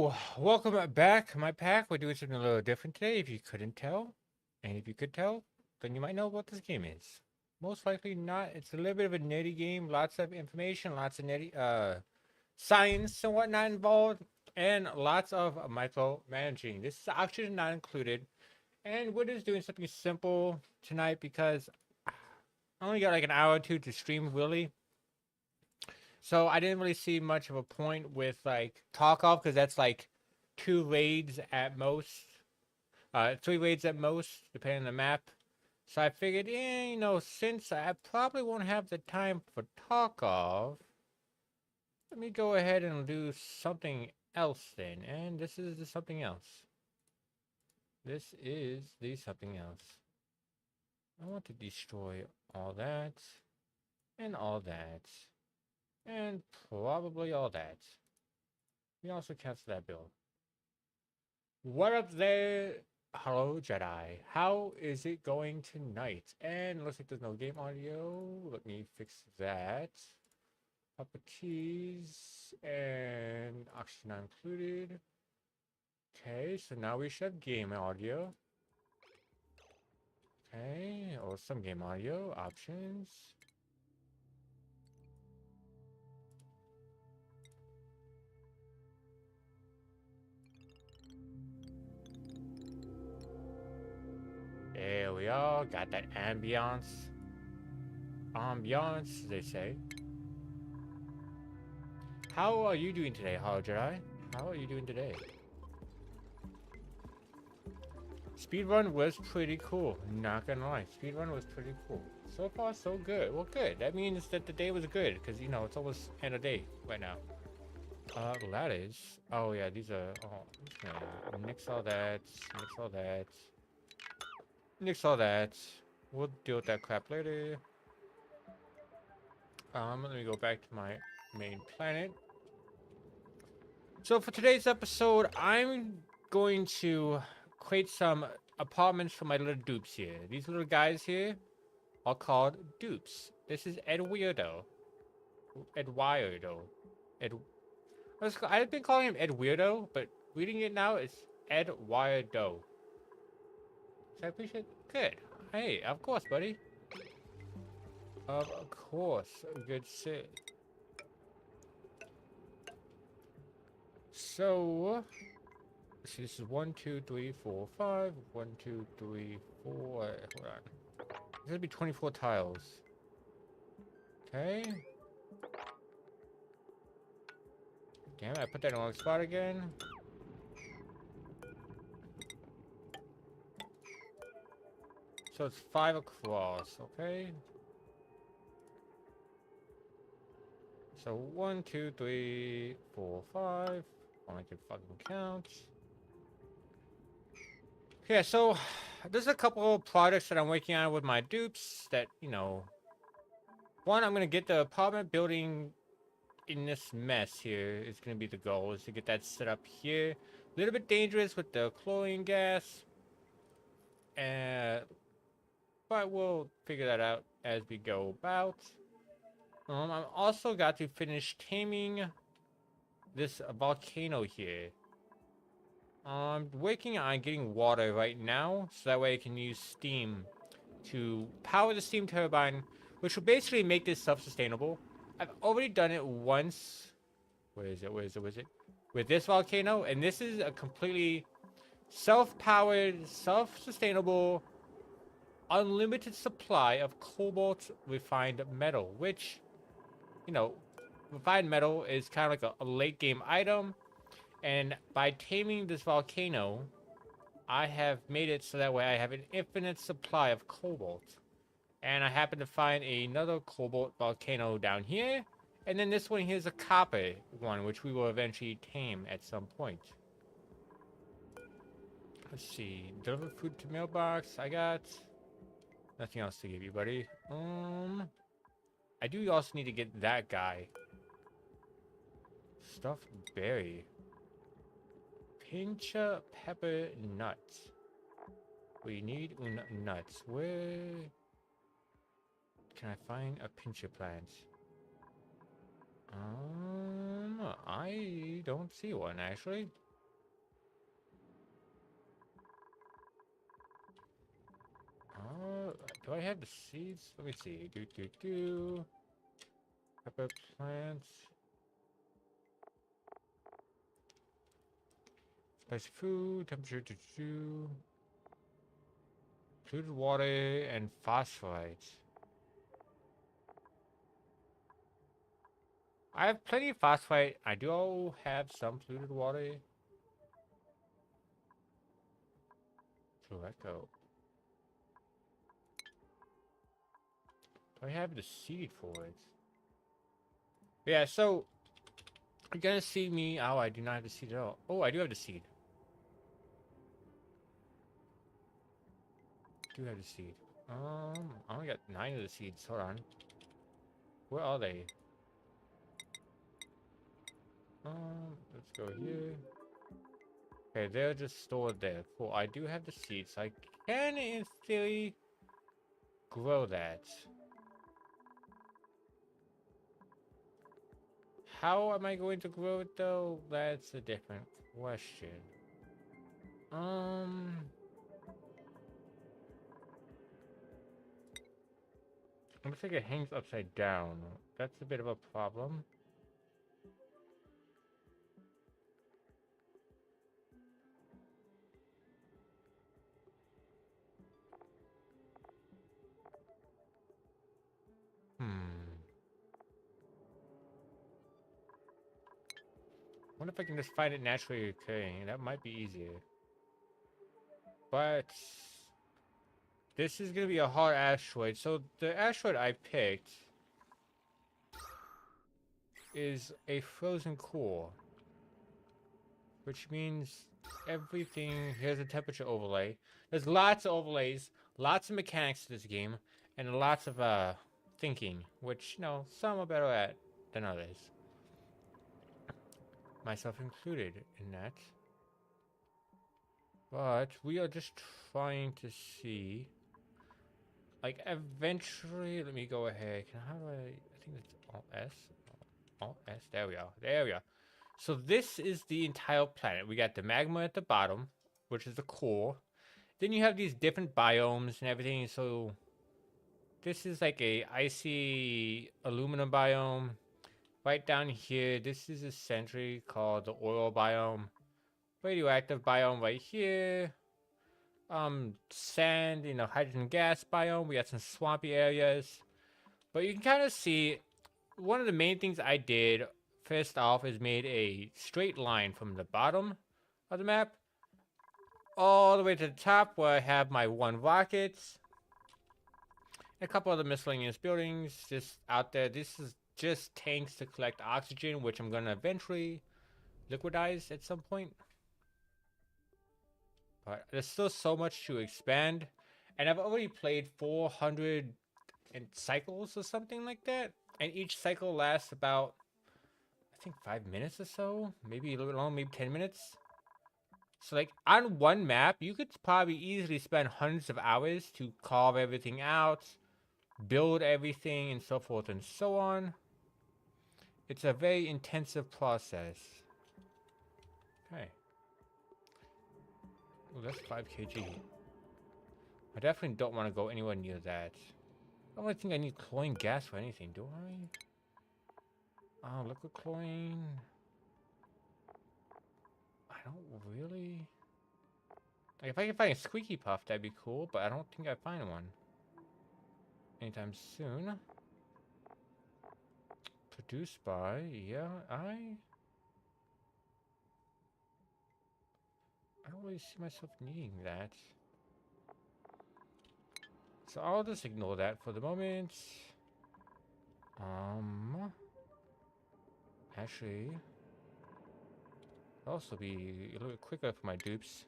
So, welcome back, my pack. We're doing something a little different today, if you couldn't tell. And if you could tell, then you might know what this game is. Most likely not. It's a little bit of a nitty game. Lots of information, lots of nitty, science and whatnot involved, and lots of micromanaging. This is actually not included. And we're just doing something simple tonight because I only got like an hour or two to stream, really. So I didn't really see much of a point with like Tarkov because that's like two raids at most, three raids at most, depending on the map. So I figured, since I probably won't have the time for Tarkov, let me go ahead and do something else then. And this is the something else. This is the something else. I want to destroy all that, and all that, and probably all that. We also cancel that bill. What up there? Hello, Jedi. How is it going tonight? And looks like there's no game audio. Let me fix that. Properties and oxygen not included. Okay, so now we should have game audio. Okay, or some game audio options. There we are. Got that ambiance. Ambiance, they say. How are you doing today, Hollow Jedi? How are you doing today? Speedrun was pretty cool. Not gonna lie, speedrun was pretty cool. So far, so good. Well, good. That means that the day was good, because, it's almost end of day right now. Ladders. Oh, yeah, these are... Oh, okay. Nix all that. Nix all that. Nix all that. We'll deal with that crap later. Let me go back to my main planet. So for today's episode, I'm going to create some apartments for my little dupes here. These little guys here are called dupes. This is Ed Weirdo. Ed Weirdo. Ed. I've been calling him Ed Weirdo, but reading it now, it's Ed Weirdo. So I appreciate. Good. Hey, of course, buddy. Of course. Good shit. So, see, this is 1, 2, 3, 4, 5. 1, 2, 3, 4. Hold on. There's gonna be 24 tiles. Okay. Damn it, I put that in the wrong spot again. So it's 5 across, okay? So 1, 2, 3, 4, 5. I can fucking count. Yeah, so there's a couple of projects that I'm working on with my dupes that, one, I'm gonna get the apartment building in this mess here is gonna be the goal, is to get that set up here. A little bit dangerous with the chlorine gas. But we'll figure that out as we go about. I've also got to finish taming this volcano here. I'm working on getting water right now, so that way I can use steam to power the steam turbine, which will basically make this self-sustainable. I've already done it once. Where is it? With this volcano, and this is a completely self-powered, self-sustainable, unlimited supply of cobalt refined metal, which, refined metal is kind of like a late game item. And by taming this volcano, I have made it so that way I have an infinite supply of cobalt. And I happen to find another cobalt volcano down here. And then this one here is a copper one, which we will eventually tame at some point. Let's see. Deliver food to mailbox. I got nothing else to give you, buddy. I do also need to get that guy. Stuffed berry. Pincha pepper nuts. We need nuts. Where can I find a pincha plant? I don't see one actually. Do I have the seeds? Let me see. Pepper plants. Spicy food. Temperature. Polluted water and phosphorite. I have plenty of phosphite. I do have some polluted water. So let go. Do I have the seed for it? Yeah, so you're gonna see me. Oh, I do not have the seed at all. Oh, I do have the seed. I do have the seed. I only got 9 of the seeds. Hold on. Where are they? Let's go here. Okay, they're just stored there. Cool. I do have the seeds. I can, in theory, grow that. How am I going to grow it though? That's a different question. Looks like it hangs upside down. That's a bit of a problem. Wonder if I can just find it naturally occurring. That might be easier. But this is gonna be a hard asteroid. So the asteroid I picked is a frozen core, which means everything. Here's a temperature overlay. There's lots of overlays, lots of mechanics to this game, and lots of thinking, which some are better at than others. Myself included in that. But we are just trying to see. Like, eventually, let me go ahead. How do I think it's Alt S. Alt S. There we are. There we are. So this is the entire planet. We got the magma at the bottom, which is the core. Then you have these different biomes and everything. So this is like a icy aluminum biome. Right down here, this is essentially called the oil biome. Radioactive biome right here. Sand, hydrogen gas biome. We got some swampy areas. But you can kind of see one of the main things I did first off is made a straight line from the bottom of the map all the way to the top where I have my 1 rocket. And a couple other miscellaneous buildings just out there. This is just tanks to collect oxygen, which I'm going to eventually liquidize at some point. But there's still so much to expand. And I've already played 400 cycles or something like that. And each cycle lasts about, I think, 5 minutes or so. Maybe a little bit long, maybe 10 minutes. So, like, on one map, you could probably easily spend hundreds of hours to carve everything out, build everything, and so forth and so on. It's a very intensive process. Okay. Oh, that's 5 kg. I definitely don't want to go anywhere near that. I don't think I need chlorine gas for anything, do I? Oh, liquid chlorine. I don't really. Like, if I can find a squeaky puff, that'd be cool, but I don't think I'd find one anytime soon. Produced by, yeah, I don't really see myself needing that. So I'll just ignore that for the moment. Actually, it'll also be a little bit quicker for my dupes.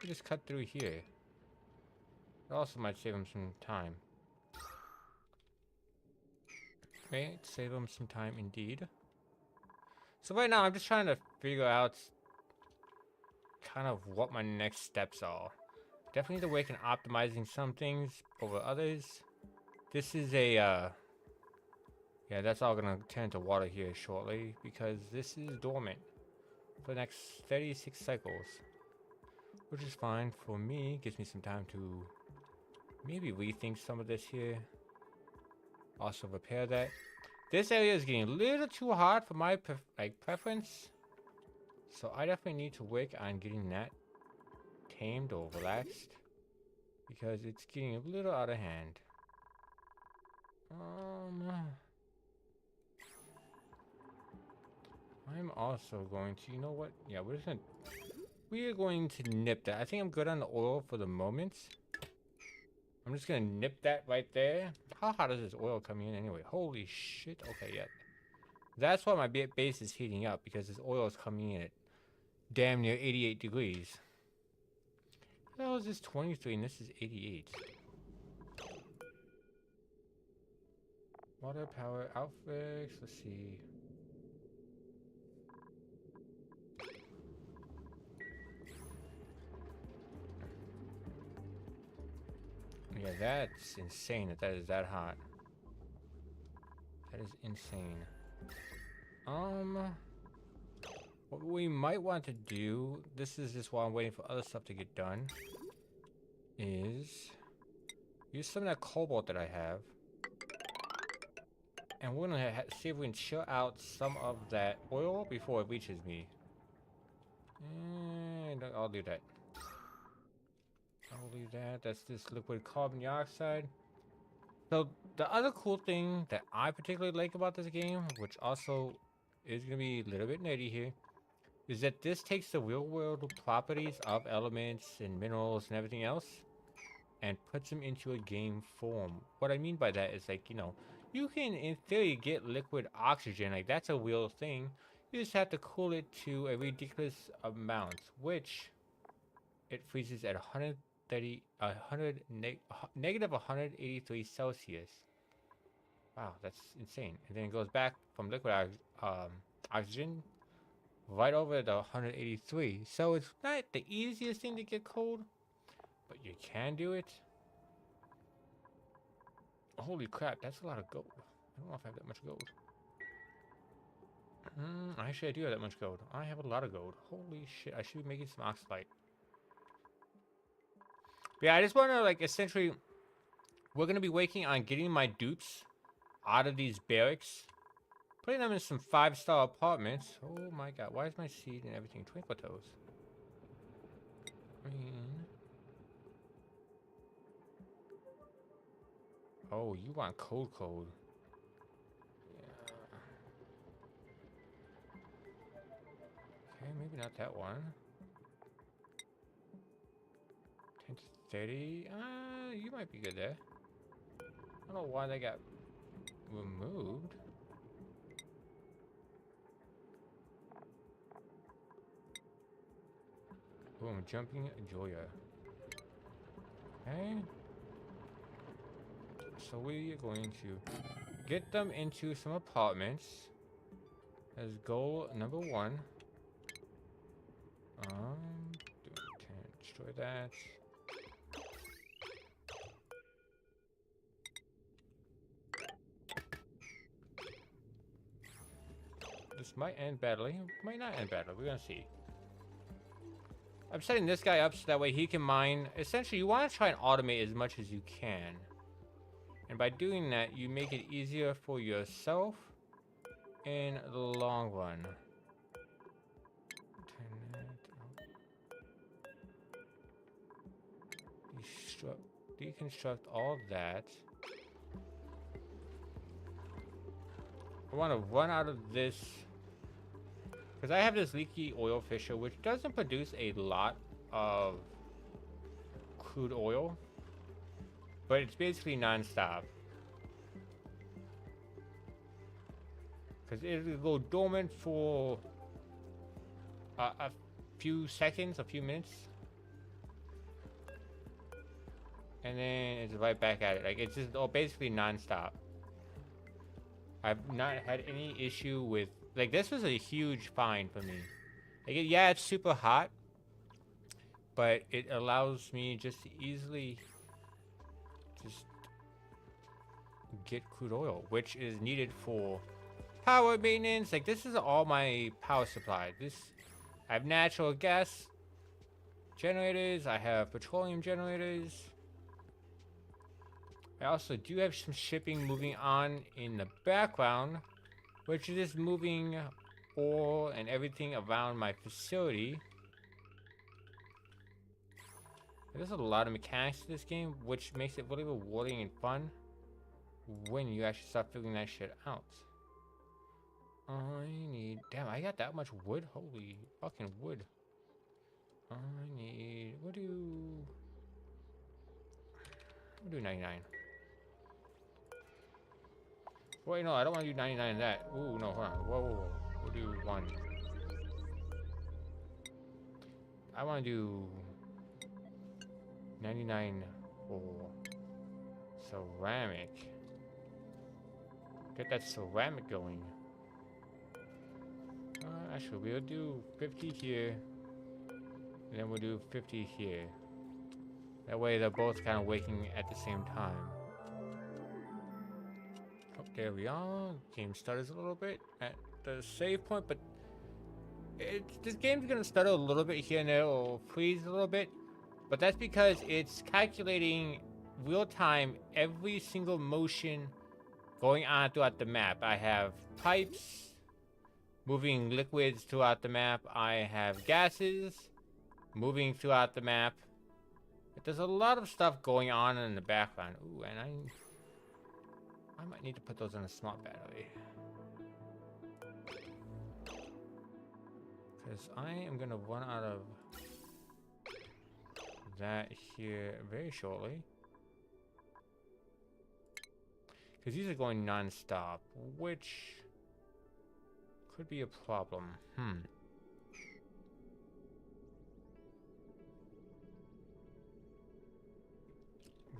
Just cut through here. It also might save them some time. May save them some time indeed. So right now I'm just trying to figure out kind of what my next steps are. Definitely the way in optimizing some things over others. This is a yeah, that's all gonna turn to water here shortly because this is dormant for the next 36 cycles. Which is fine for me, gives me some time to maybe rethink some of this here. Also repair that. This area is getting a little too hard for my preference. So I definitely need to work on getting that tamed or relaxed. Because it's getting a little out of hand. I'm also going to, you know what? Yeah, we're going to nip that. I think I'm good on the oil for the moment. I'm just gonna nip that right there. How hot is this oil coming in anyway? Holy shit. Okay, yeah. That's why my base is heating up, because this oil is coming in at damn near 88 degrees. How is this 23 and this is 88? Water power outfits. Let's see. Yeah, that's insane that is that hot. That is insane. What we might want to do, this is just while I'm waiting for other stuff to get done, is use some of that cobalt that I have. And we're gonna see if we can chill out some of that oil before it reaches me. And I'll do that. I'll leave that. That's this liquid carbon dioxide. So the other cool thing that I particularly like about this game, which also is gonna be a little bit nerdy here, is that this takes the real world properties of elements and minerals and everything else and puts them into a game form. What I mean by that is, like, you know, you can in theory get liquid oxygen, like that's a real thing. You just have to cool it to a ridiculous amount, which it freezes at negative 183 Celsius. Wow, that's insane. And then it goes back from liquid oxygen right over the 183. So it's not the easiest thing to get cold, but you can do it. Holy crap, that's a lot of gold. I don't know if I have that much gold. Actually, I do have that much gold. I have a lot of gold. Holy shit, I should be making some oxalite. But yeah, I just want to, like, essentially, we're going to be working on getting my dupes out of these barracks, putting them in some 5-star apartments. Oh my god, why is my seed and everything twinkle toes? Oh, you want cold. Yeah. Okay, maybe not that one. 10 to 30. You might be good there. I don't know why they got removed. Boom, jumping Joya. Okay. So we are going to get them into some apartments as goal number 1. Destroy that. This might end badly, might not end badly, we're gonna see. I'm setting this guy up so that way he can mine. Essentially, you want to try and automate as much as you can. And by doing that, you make it easier for yourself in the long run. Deconstruct all that. I want to run out of this, because I have this leaky oil fisher, which doesn't produce a lot of crude oil, but it's basically non-stop. Because it'll go dormant for a few seconds, a few minutes. And then it's right back at it. Like, it's just basically non-stop. I've not had any issue with... Like, this was a huge find for me. Like, yeah, it's super hot, but it allows me just to easily just get crude oil, which is needed for power maintenance. Like, this is all my power supply. I have natural gas generators. I have petroleum generators. I also do have some shipping moving on in the background, which is just moving oil and everything around my facility. There's a lot of mechanics to this game, which makes it really rewarding and fun when you actually start figuring that shit out. Damn, I got that much wood? Holy fucking wood. We'll do 99. Wait, no, I don't want to do 99 in that. Ooh, no, hold on. Whoa. We'll do 1. I want to do 99 for ceramic. Get that ceramic going. Actually, we'll do 50 here. And then we'll do 50 here. That way they're both kind of waking at the same time. Oh, there we are. Game stutters a little bit at the save point, but this game's gonna stutter a little bit here and there, or freeze a little bit. But that's because it's calculating real time every single motion going on throughout the map. I have pipes moving liquids throughout the map. I have gases moving throughout the map. But there's a lot of stuff going on in the background. Ooh, and I might need to put those in a smart battery. Because I am going to run out of that here very shortly. Because these are going non-stop, which could be a problem.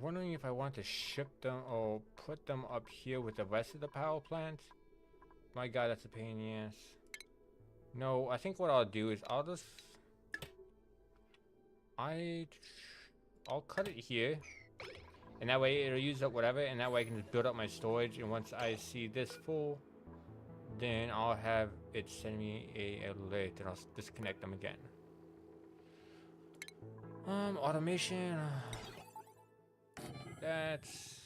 Wondering if I want to ship them or put them up here with the rest of the power plant. My god, that's a pain in the ass. No, I think what I'll do is I'll cut it here, and that way it'll use up whatever, and that way I can just build up my storage, and once I see this full, then I'll have it send me a alert, and I'll disconnect them again. Automation. That's...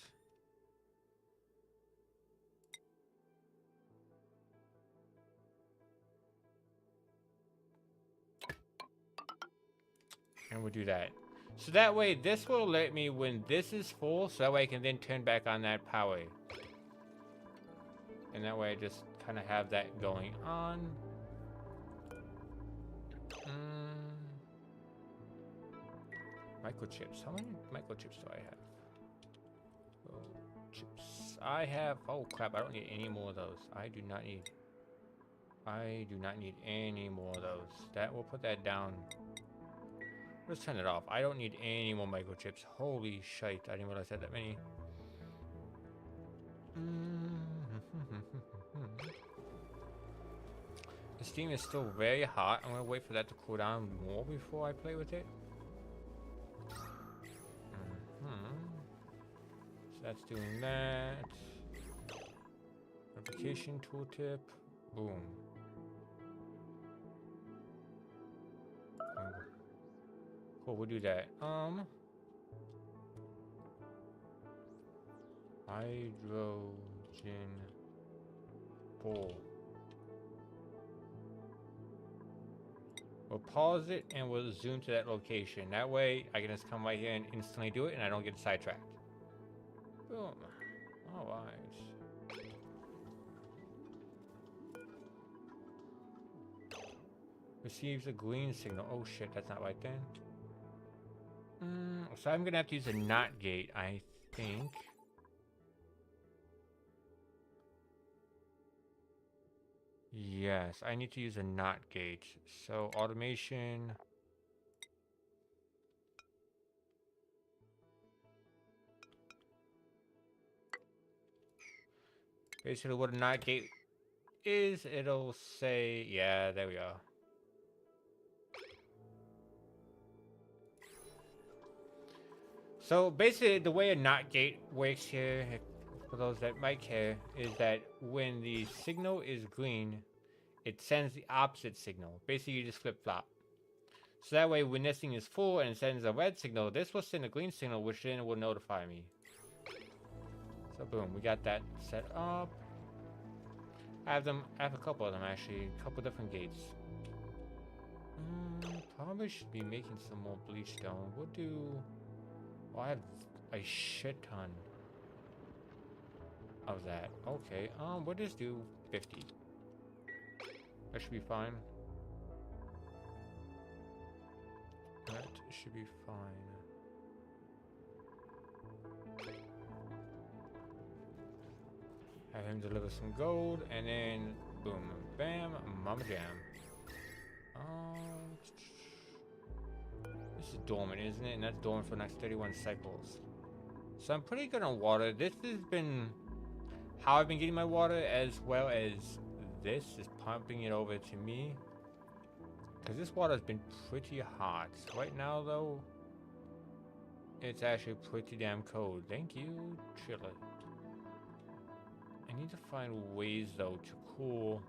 And we'll do that. So that way, this will let me when this is full, so that way I can then turn back on that power. And that way I just kind of have that going on. Microchips. How many microchips do I have? Chips. I have... Oh crap, I don't need any more of those. I do not need any more of those. We'll put that down. Let's turn it off. I don't need any more microchips. Holy shite, I didn't realize I had that many. The steam is still very hot. I'm gonna wait for that to cool down more before I play with it. That's doing that. Application tooltip. Boom. Cool, we'll do that. Hydrogen ball. We'll pause it and we'll zoom to that location. That way I can just come right here and instantly do it and I don't get sidetracked. Boom. Alright. Receives a green signal. Oh shit, that's not right then. So I'm gonna have to use a NOT gate, I think. Yes, I need to use a NOT gate. So automation. Basically what a NOT gate is, it'll say, yeah, there we are. So basically the way a NOT gate works here, for those that might care, is that when the signal is green, it sends the opposite signal. Basically you just flip-flop. So that way when this thing is full and it sends a red signal, this will send a green signal, which then will notify me. So boom, we got that set up. I have a couple of them actually, a couple different gates. Probably should be making some more bleach stone. We'll do. Oh, I have a shit ton of that. Okay, we'll just do 50. That should be fine. That should be fine. Have him deliver some gold, and then boom, bam, mama jam. This is dormant, isn't it? And that's dormant for the next 31 cycles. So I'm pretty good on water. This has been how I've been getting my water, as well as this is pumping it over to me. Because this water has been pretty hot. Right now, though, it's actually pretty damn cold. Thank you, Chiller. I need to find ways, though, to cool...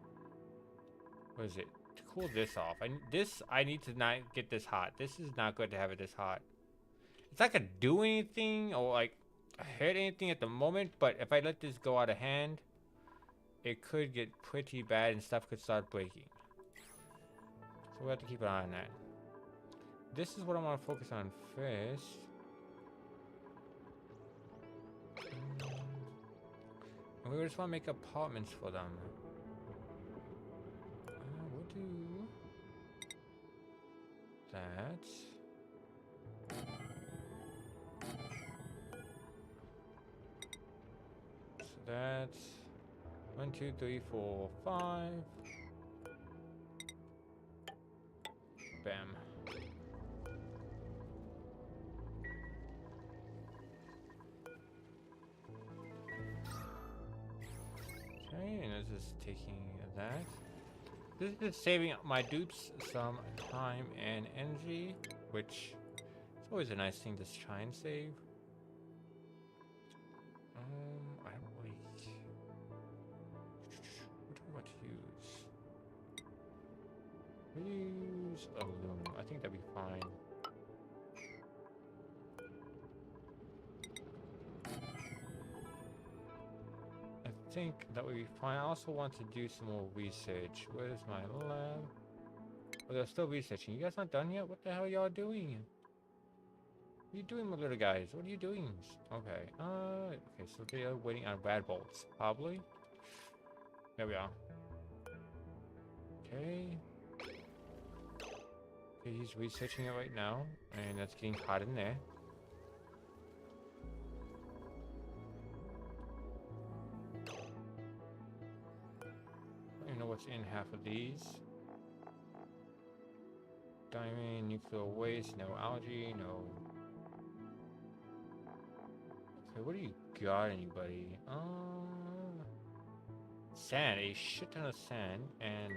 What is it? To cool this off. I need to not get this hot. This is not good to have it this hot. It's not gonna do anything or, like, hurt anything at the moment, but if I let this go out of hand, it could get pretty bad and stuff could start breaking. So we have to keep an eye on that. This is what I want to focus on first. And we just want to make apartments for them. We'll do that. So that's 1, 2, 3, 4, 5. Bam. Okay, and this is taking that. This is saving my dupes some time and energy, which is always a nice thing to try and save. I don't really... What do I want to use? Use aluminum. I think that'd be fine. I think that would be fine. I also want to do some more research. Where's my lab? Oh, they're still researching. You guys not done yet? What the hell y'all doing? What are you doing, my little guys? What are you doing? Okay. Okay, so they are waiting on rad bolts, probably. There we are. Okay. Okay, he's researching it right now, and that's getting hot in there. I don't even know what's in half of these. Diamond, nuclear waste, no algae, no... Okay, what do you got, anybody? Sand, a shit ton of sand, and...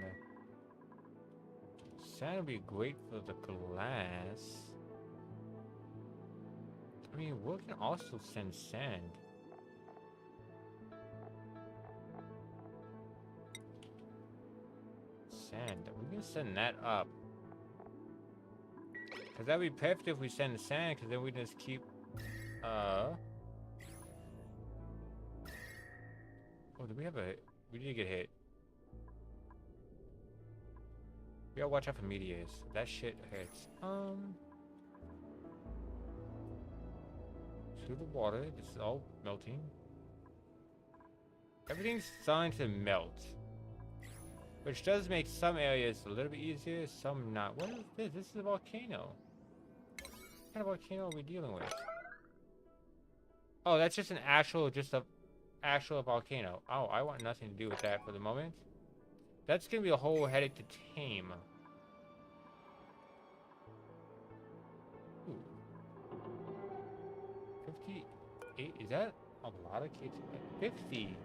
Sand would be great for the glass. I mean, we can also send sand. Sand, we can send that up. Cause that'd be perfect if we send the sand, cause then we just keep, Oh, do we have a, we did get hit. We gotta watch out for meteors. That shit hurts. Through the water, this is all melting. Everything's starting to melt. Which does make some areas a little bit easier, some not. What is this? This is a volcano. What kind of volcano are we dealing with? Oh, that's just an actual, actual volcano. Oh, I want nothing to do with that for the moment. That's gonna be a whole headache to tame. Ooh. 58, is that a lot of kgs? 50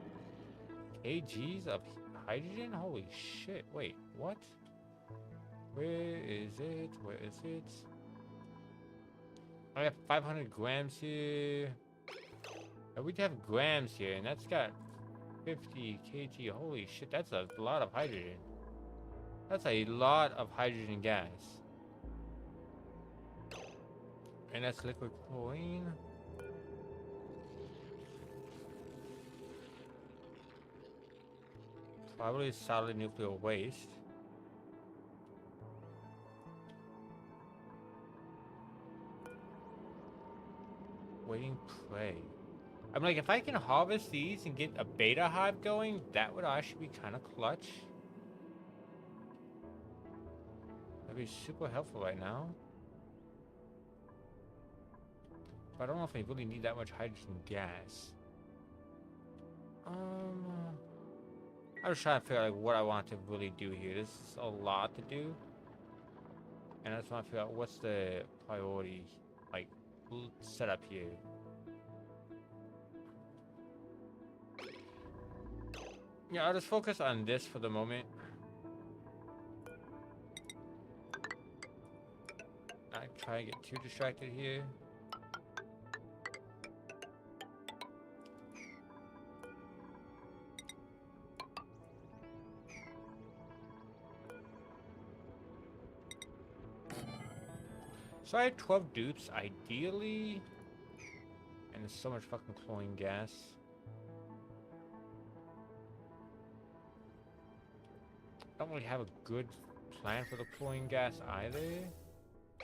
kgs of hydrogen? Holy shit, wait, what? Where is it? Where is it? I have 500 grams here. We have grams here, and that's got 50 kg. Holy shit, that's a lot of hydrogen. That's a lot of hydrogen gas. And that's liquid chlorine. Probably solid nuclear waste. Waiting prey. I'm like, if I can harvest these and get a beta hive going, that would actually be kind of clutch. That'd be super helpful right now. But I don't know if I really need that much hydrogen gas. I was trying to figure out like what I want to really do here. This is a lot to do. And I just want to figure out what's the priority, like, setup here. Yeah, I'll just focus on this for the moment. Not try to get too distracted here. So I had 12 dupes, ideally. And there's so much fucking chlorine gas. I don't really have a good plan for the chlorine gas either.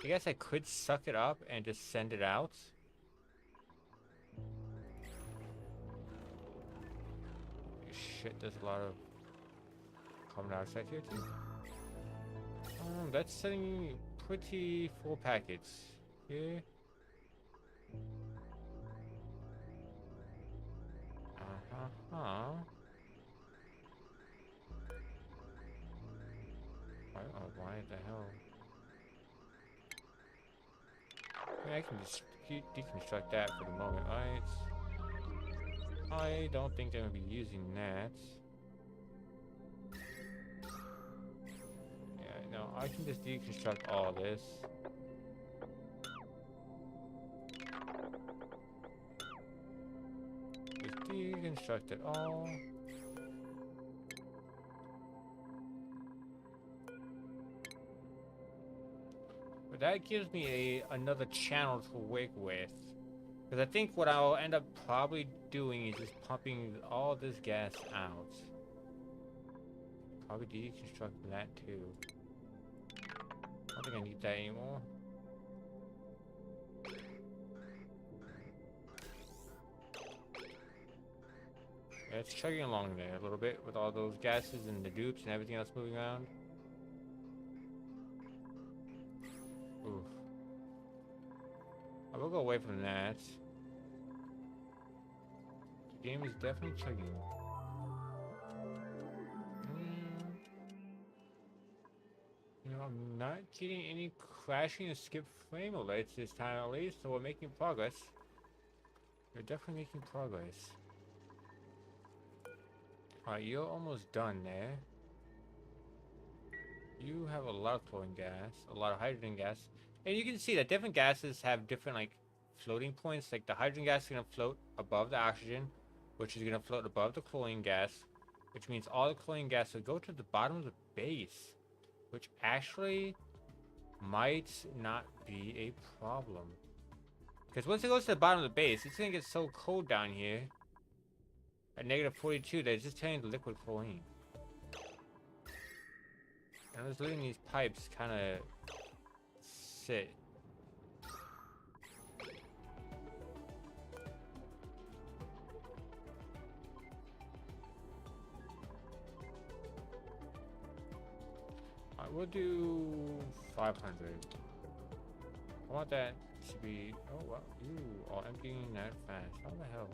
I guess I could suck it up and just send it out. Shit, there's a lot of carbon dioxide here too. That's sending pretty full packets here. I don't know why the hell. I mean, I can just deconstruct that for the moment, right? I don't think I'm gonna be using that. Yeah, no, I can just deconstruct all this. Just deconstruct it all. But that gives me another channel to work with. Because I think what I'll end up probably doing is just pumping all this gas out. Probably deconstruct that too. I don't think I need that anymore. Yeah, it's chugging along there a little bit with all those gases and the dupes and everything else moving around. Oof. I will go away from that. The game is definitely chugging. You know, I'm not getting any crashing and skip frame alerts this time at least, so we're making progress. We're definitely making progress. Alright, you're almost done there. You have a lot of chlorine gas, a lot of hydrogen gas. And you can see that different gases have different, like, floating points. Like, the hydrogen gas is going to float above the oxygen, which is going to float above the chlorine gas, which means all the chlorine gas will go to the bottom of the base, which actually might not be a problem. Because once it goes to the bottom of the base, it's going to get so cold down here at -42 that it's just turning to liquid chlorine. And I'm just letting these pipes kind of sit. Alright, we'll do 500. I want that to be... Oh, wow. You are emptying that fast. How the hell?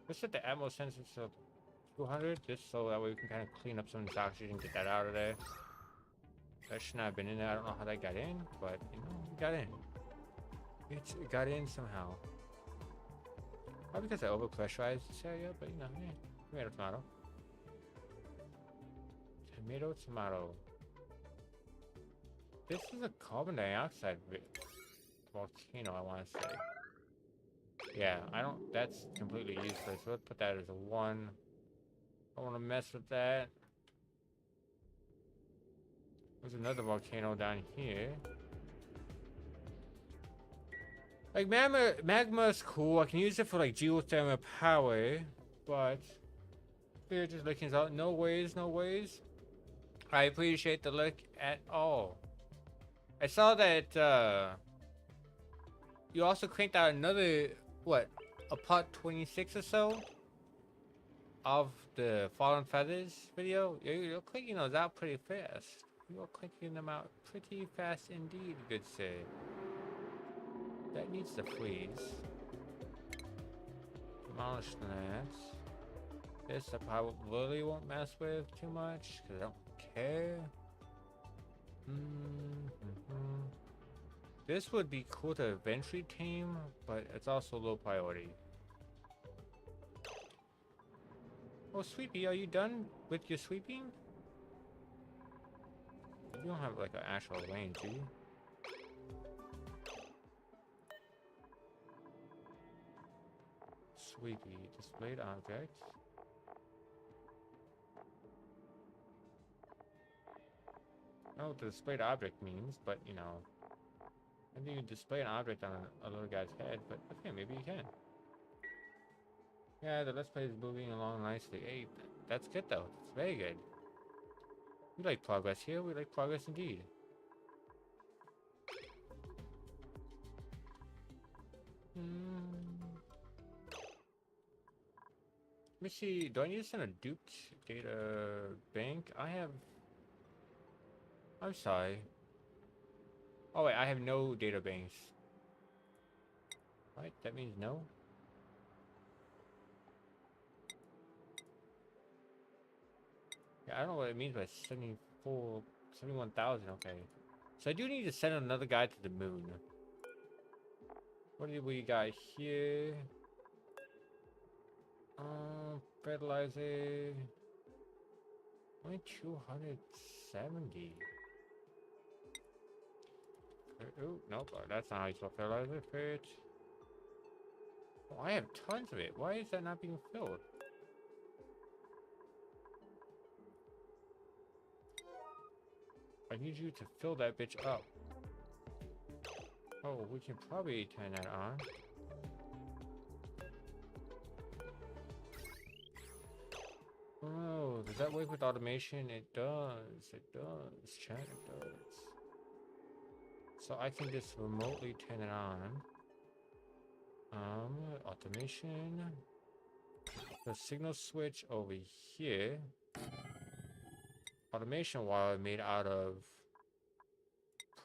Let's set the ammo sensor to 200, just so that way we can kind of clean up some of this oxygen and get that out of there. That should not have been in there. I don't know how that got in, but you know, it got in. It got in somehow. Probably because I overpressurized this area, but you know, tomato, tomato. Tomato, tomato. This is a carbon dioxide volcano, I want to say. Yeah, that's completely useless. So let's put that as a 1. I don't want to mess with that. There's another volcano down here. Like magma's cool. I can use it for like geothermal power, but we're just looking out. No ways, no ways. I appreciate the look at all. I saw that you also cranked out another what, a part 26 or so of the Fallen Feathers video. You're cranking those out pretty fast. You're cranking them out pretty fast indeed, good sir. That needs to freeze. Demolish that. This I probably won't mess with too much because I don't care. This would be cool to eventually tame, but it's also low priority. Oh, Sweepy, are you done with your sweeping? You don't have like an actual range, do you? Sweepy, displayed object. I don't know what the displayed object means, but you know. I think you display an object on a little guy's head, but okay, maybe you can. Yeah, the Let's Play is moving along nicely. Hey, that's good though. It's very good. We like progress here. We like progress indeed. Let me see. Do I need to send a duped data bank? I'm sorry. Oh wait, I have no data banks. Right? That means no. Yeah, I don't know what it means by 71,000. Okay. So I do need to send another guy to the moon. What do we got here? Fertilizer. Only 270. Oh, nope. That's not how you spell fertilizer. Fit. Oh, I have tons of it. Why is that not being filled? I need you to fill that bitch up. Oh, we can probably turn that on. Oh, does that work with automation? It does. It does. Chat, it does. So I can just remotely turn it on. Automation. The signal switch over here. Automation wire made out of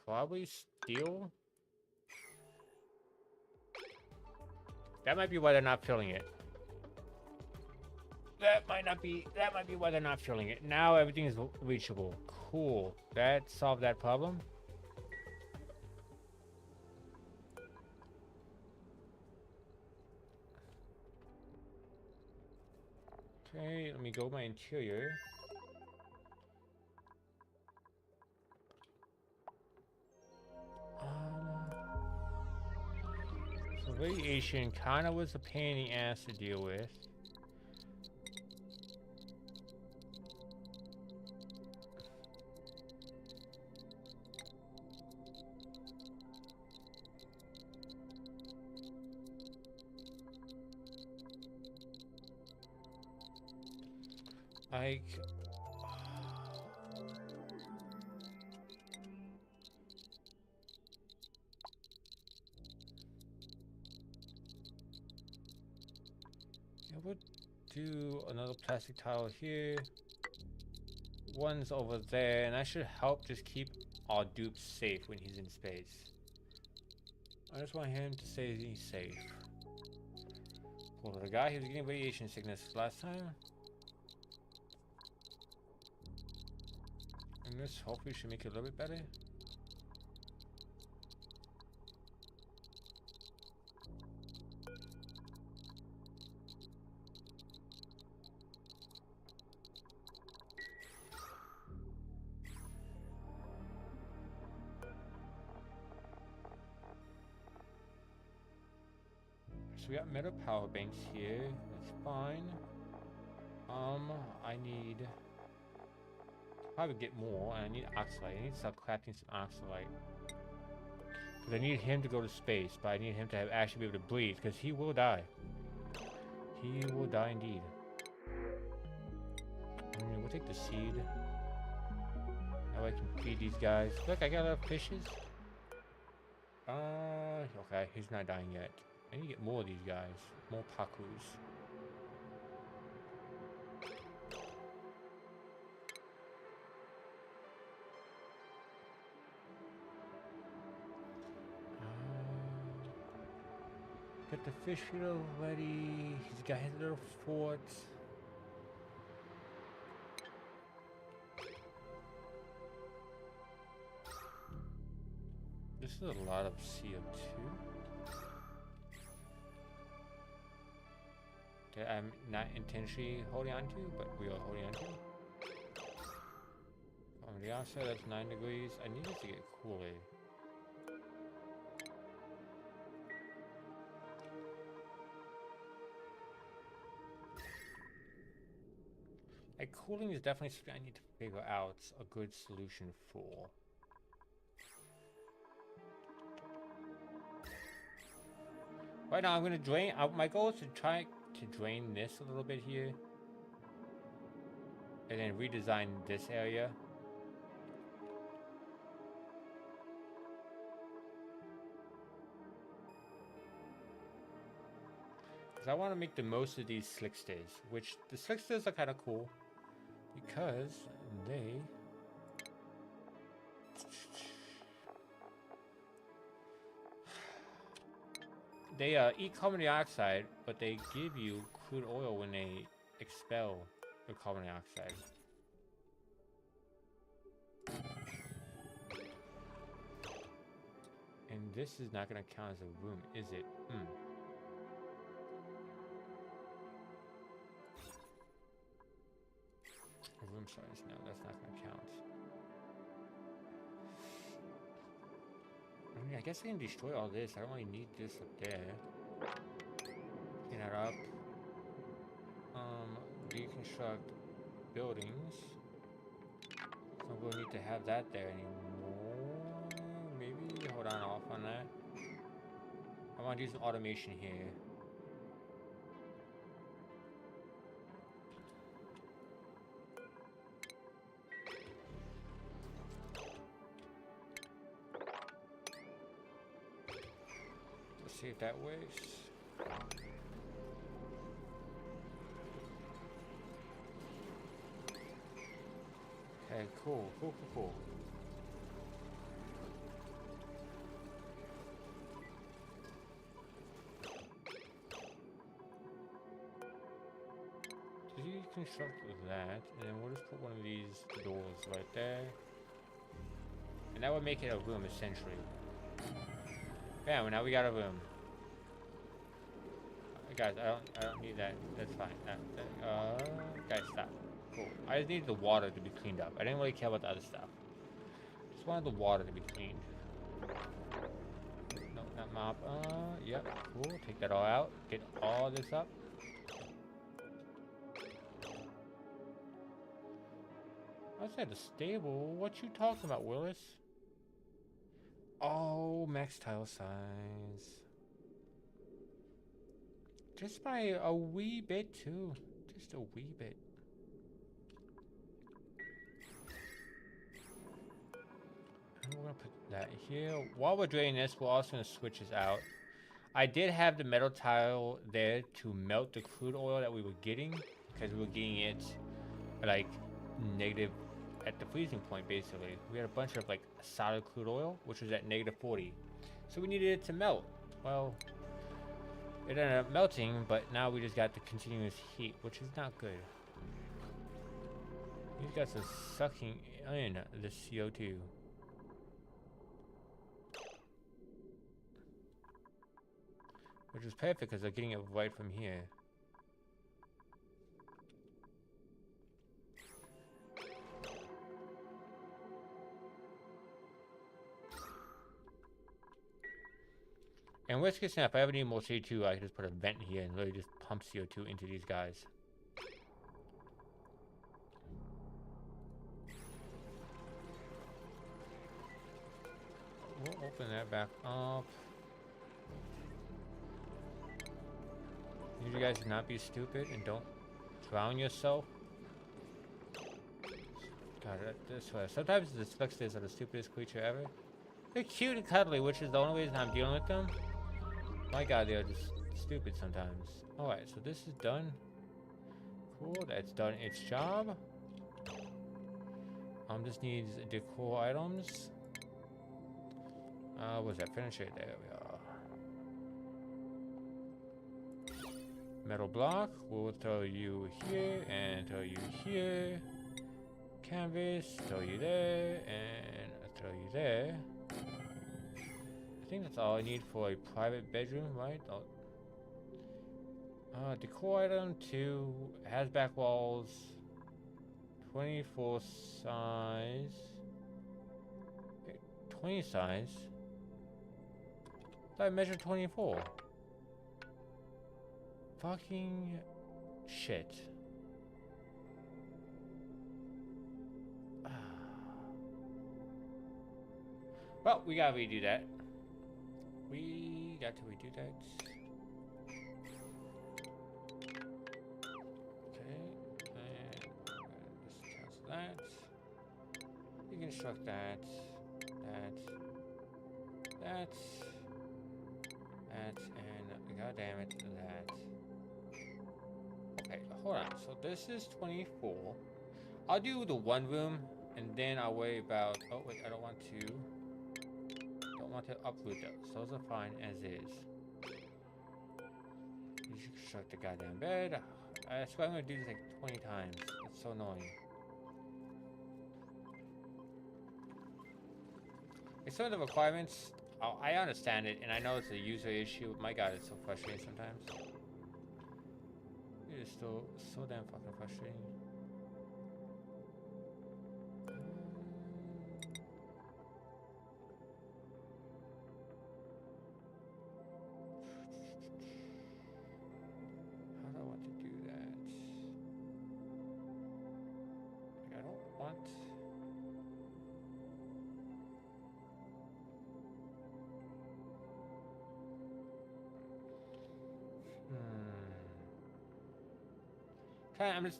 probably steel. That might be why they're not filling it. That might be why they're not filling it. Now everything is reachable. Cool. That solved that problem. Okay, let me go my interior. So radiation kind of was a pain in the ass to deal with. Like, I would do another plastic tile here. One's over there, and that should help just keep our dupe safe when he's in space. I just want him to say he's safe. Well, the guy who was getting radiation sickness last time. And this hopefully should make it a little bit better. So we got metal power banks here. That's fine. I need probably get more, and I need oxalite. I need to start crafting some oxalite. Because I need him to go to space, but I need him to actually be able to breathe, because he will die. He will die indeed. We'll take the seed. Now I can feed these guys. Look, I got a lot of fishes. Okay, he's not dying yet. I need to get more of these guys. More pakus. Got the fish feeder ready. He's got his little fort. This is a lot of CO2 that I'm not intentionally holding on to, but we are holding on to. On the outside, that's 9 degrees. I need it to get cooler. Like, cooling is definitely something I need to figure out a good solution for. Right now, I'm going to drain. My goal is to try to drain this a little bit here. And then redesign this area. Because I want to make the most of these slicksters. Which, the slicksters are kind of cool. Because they eat carbon dioxide, but they give you crude oil when they expel the carbon dioxide. And this is not going to count as a room, is it? Room size, no, that's not going to count. I mean, I guess I can destroy all this. I don't really need this up there. Clean that up. Deconstruct buildings. Don't really need to have that there anymore. Maybe hold on off on that. I want to do some automation here. See if that works. Okay, cool. Just deconstruct that, and then we'll just put one of these doors right there. And that would make it a room, essentially. Bam, now we got a room. Guys, I don't need that. That's fine. Guys, stop. Cool. I just needed the water to be cleaned up. I didn't really care about the other stuff. Just wanted the water to be cleaned. No, not mop. Yep. Cool. Take that all out. Get all this up. Outside the stable? What you talking about, Willis? Oh, max tile size. Just by a wee bit too. Just a wee bit. And we're gonna put that here. While we're draining this, we're also gonna switch this out. I did have the metal tile there to melt the crude oil that we were getting, because we were getting it like negative at the freezing point. Basically, we had a bunch of like solid crude oil, which was at negative 40, so we needed it to melt. Well, it ended up melting, but now we just got the continuous heat, which is not good. These guys are sucking in the CO2. Which is perfect because they're getting it right from here. And worst case scenario, if I ever need more CO2, I can just put a vent here and really just pump CO2 into these guys. Open that back up. Need you guys to not be stupid and don't drown yourself. God, this way. Sometimes the Spexters are the stupidest creature ever. They're cute and cuddly, which is the only reason I'm dealing with them. My God, they're just stupid sometimes. Alright, so this is done. Cool, that's done its job. This needs decor items. Was that? Finish it. There we are. Metal block. We'll throw you here and throw you here. Canvas. Throw you there and throw you there. I think that's all I need for a private bedroom, right? Decor item 2 has back walls. 24 size. 20 size. I measured 24. Fucking shit. Well, we gotta redo that. We got to redo that. Okay, and just cancel that. You can construct that, and god damn it, that. Okay, hold on. So this is 24. I'll do the one room, and then I'll worry about. Oh wait, I don't want to uproot those. Those are fine as is. You should construct the goddamn bed. I swear I'm gonna do this like 20 times. It's so annoying. It's some of the requirements. Oh, I understand it, and I know it's a user issue. My God, it's so frustrating sometimes. It is still so damn fucking frustrating. How do I want to do that? Like, I don't want.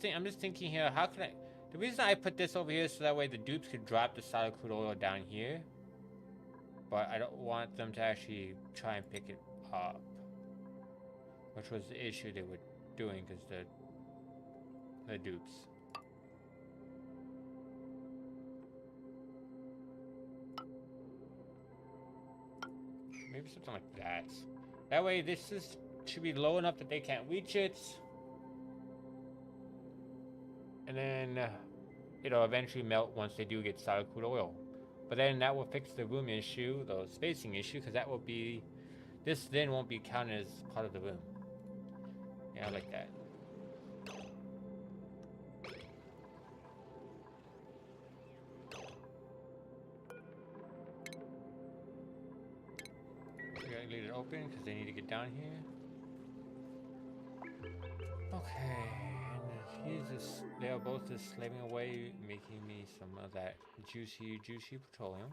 I'm just thinking here. How can I? The reason I put this over here is so that way the dupes could drop the solid crude oil down here, but I don't want them to actually try and pick it up, which was the issue they were doing because the dupes. Maybe something like that. That way, should be low enough that they can't reach it. And then it'll eventually melt once they do get solid crude oil. But then that will fix the room issue, the spacing issue, because that will be, this then won't be counted as part of the room. Yeah, I like that. We gotta leave it open because they need to get down here. Okay. They are both just slaving away, making me some of that juicy petroleum.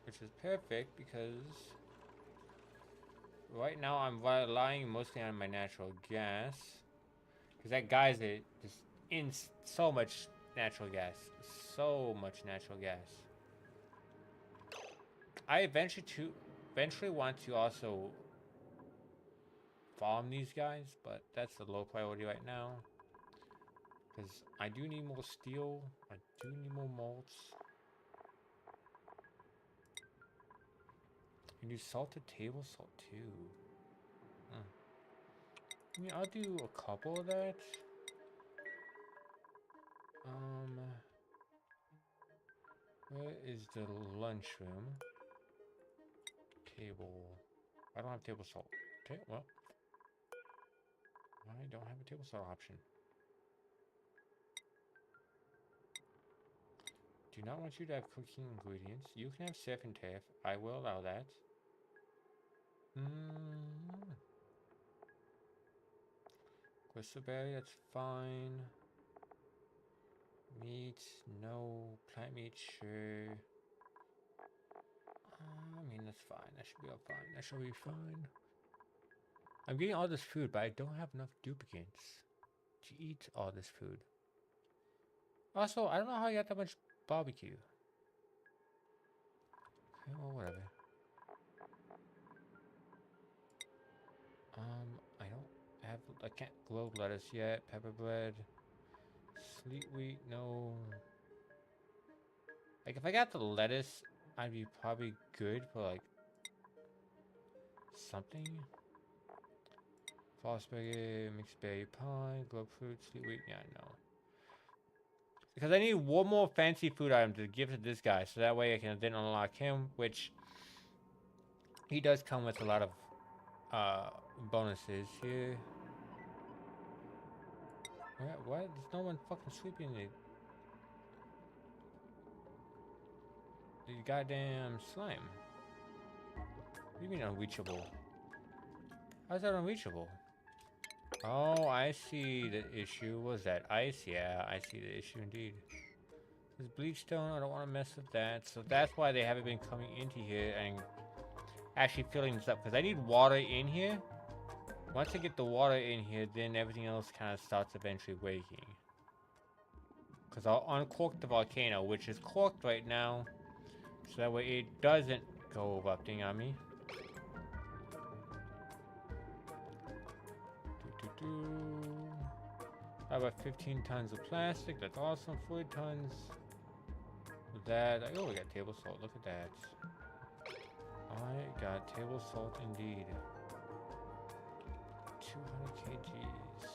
Which is perfect because right now I'm relying mostly on my natural gas. Because that guy's just in so much natural gas. So much natural gas. I eventually want to also farm these guys, but that's the low priority right now. Because I do need more steel. I do need more malts. You do salted table salt too. Yeah, I'll do a couple of that. Where is the lunchroom? Table. I don't have table salt. Okay, well. I don't have a table salt option. Do not want you to have cooking ingredients. You can have surf and turf. I will allow that. Crystal berry, that's fine. Meat. meat, no. Plant meat, sure. I mean, that's fine. That should be all fine. That should be fine. I'm getting all this food, but I don't have enough duplicates to eat all this food. Also, I don't know how you got that much barbecue. Okay, well, whatever. I don't have. I can't globe lettuce yet. Pepper bread. Sweet wheat, no. Like, if I got the lettuce, I'd be probably good for, like, something. False spaghetti, mixed berry pie, globe fruit, sweet wheat. Yeah, no. Because I need one more fancy food item to give to this guy, so that way I can then unlock him, which he does come with a lot of bonuses here. What? There's no one fucking sweeping it. The goddamn slime. What do you mean unreachable? How's that unreachable? Oh, I see the issue. What was that? Ice? Yeah, I see the issue indeed. This bleach stone, I don't want to mess with that. So that's why they haven't been coming into here and actually filling this up. Because I need water in here. Once I get the water in here, then everything else kind of starts eventually waking. Because I'll uncork the volcano, which is corked right now. So that way it doesn't go erupting on me. I have about 15 tons of plastic. That's awesome. 40 tons. With that, oh, we got table salt. Look at that. I got table salt indeed. 200 kgs.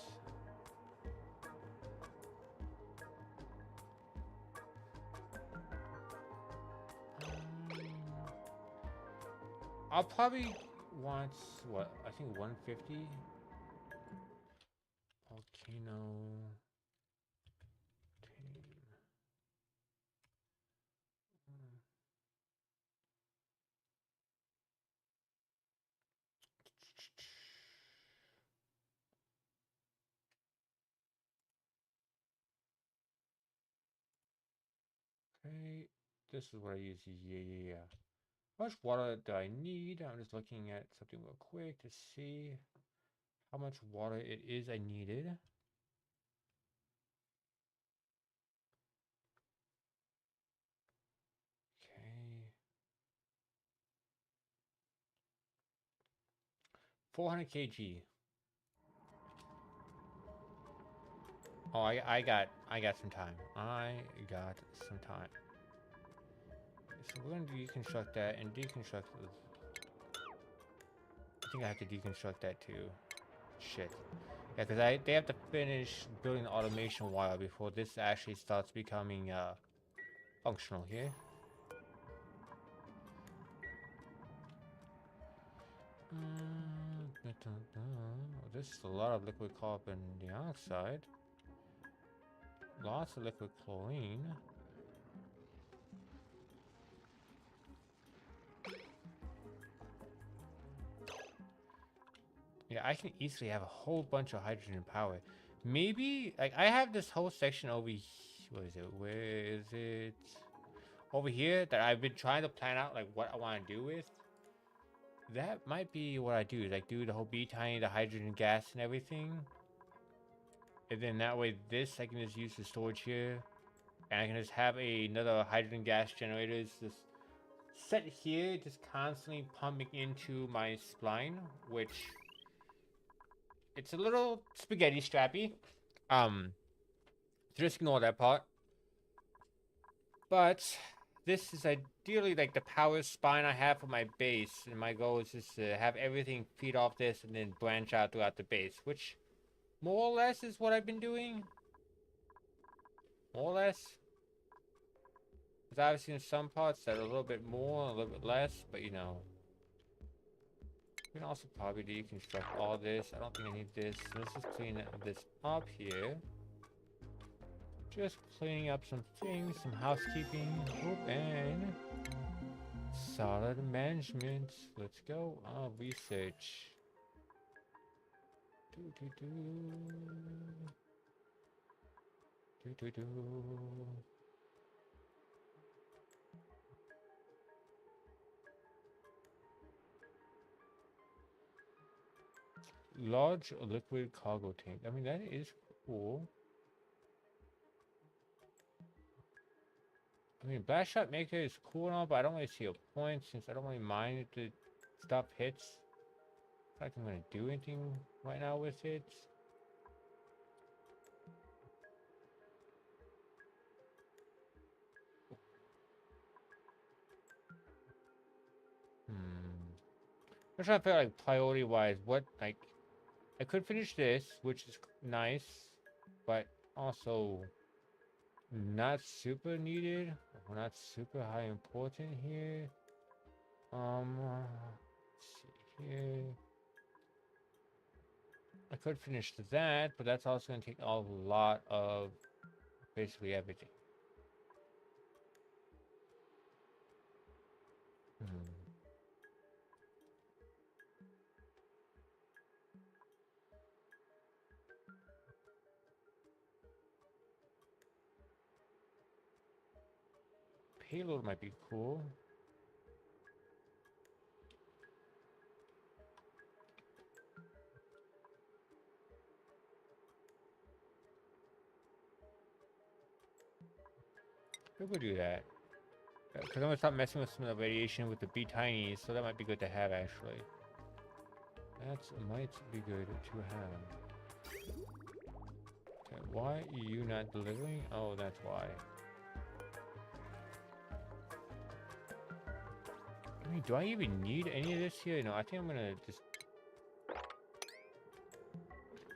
I'll probably want, what, I think 150? Volcano. Okay, this is what I use. Yeah. How much water do I need? I'm just looking at something real quick to see how much water it is I needed. Okay. 400 kg. Oh, I got some time. I got some time. So we're gonna deconstruct that and deconstruct the... I think I have to deconstruct that too. Shit. Yeah, because they have to finish building the automation wire before this actually starts becoming functional here. This is a lot of liquid carbon dioxide. Lots of liquid chlorine. Yeah, I can easily have a whole bunch of hydrogen power. Maybe, like, I have this whole section over here. What is it? Where is it? Over here that I've been trying to plan out, like, what I want to do with. That might be what I do. Like, do the whole butane, the hydrogen gas and everything. And then that way, this I can just use the storage here. And I can just have another hydrogen gas generator just set here, just constantly pumping into my spline, which it's a little spaghetti strappy. Just ignore that part. But this is ideally like the power spine I have for my base, and my goal is just to have everything feed off this and then branch out throughout the base, which more or less is what I've been doing. More or less. There's obviously in some parts that are a little bit more, a little bit less, but you know. We can also probably deconstruct all this. I don't think I need this. Let's just clean this up here. Just cleaning up some things, some housekeeping. And solid management. Let's go. Research. Do. Large liquid cargo tank. I mean, that is cool. I mean, blast shot maker is cool and all, but I don't really see a point since I don't really mind if the stuff hits. I don't think I'm gonna do anything right now with it. I'm trying to figure out, like, priority wise, what, like, I could finish this, which is nice, but also not super needed, or not super high important here. Let's see here. I could finish that, but that's also going to take a lot of basically everything. Payload might be cool. We could do that. Because I'm going to start messing with some of the radiation with the B-Tinies, so that might be good to have, actually. That might be good to have. Okay, why are you not delivering? Oh, that's why. I mean, do I even need any of this here? No, I think I'm gonna just...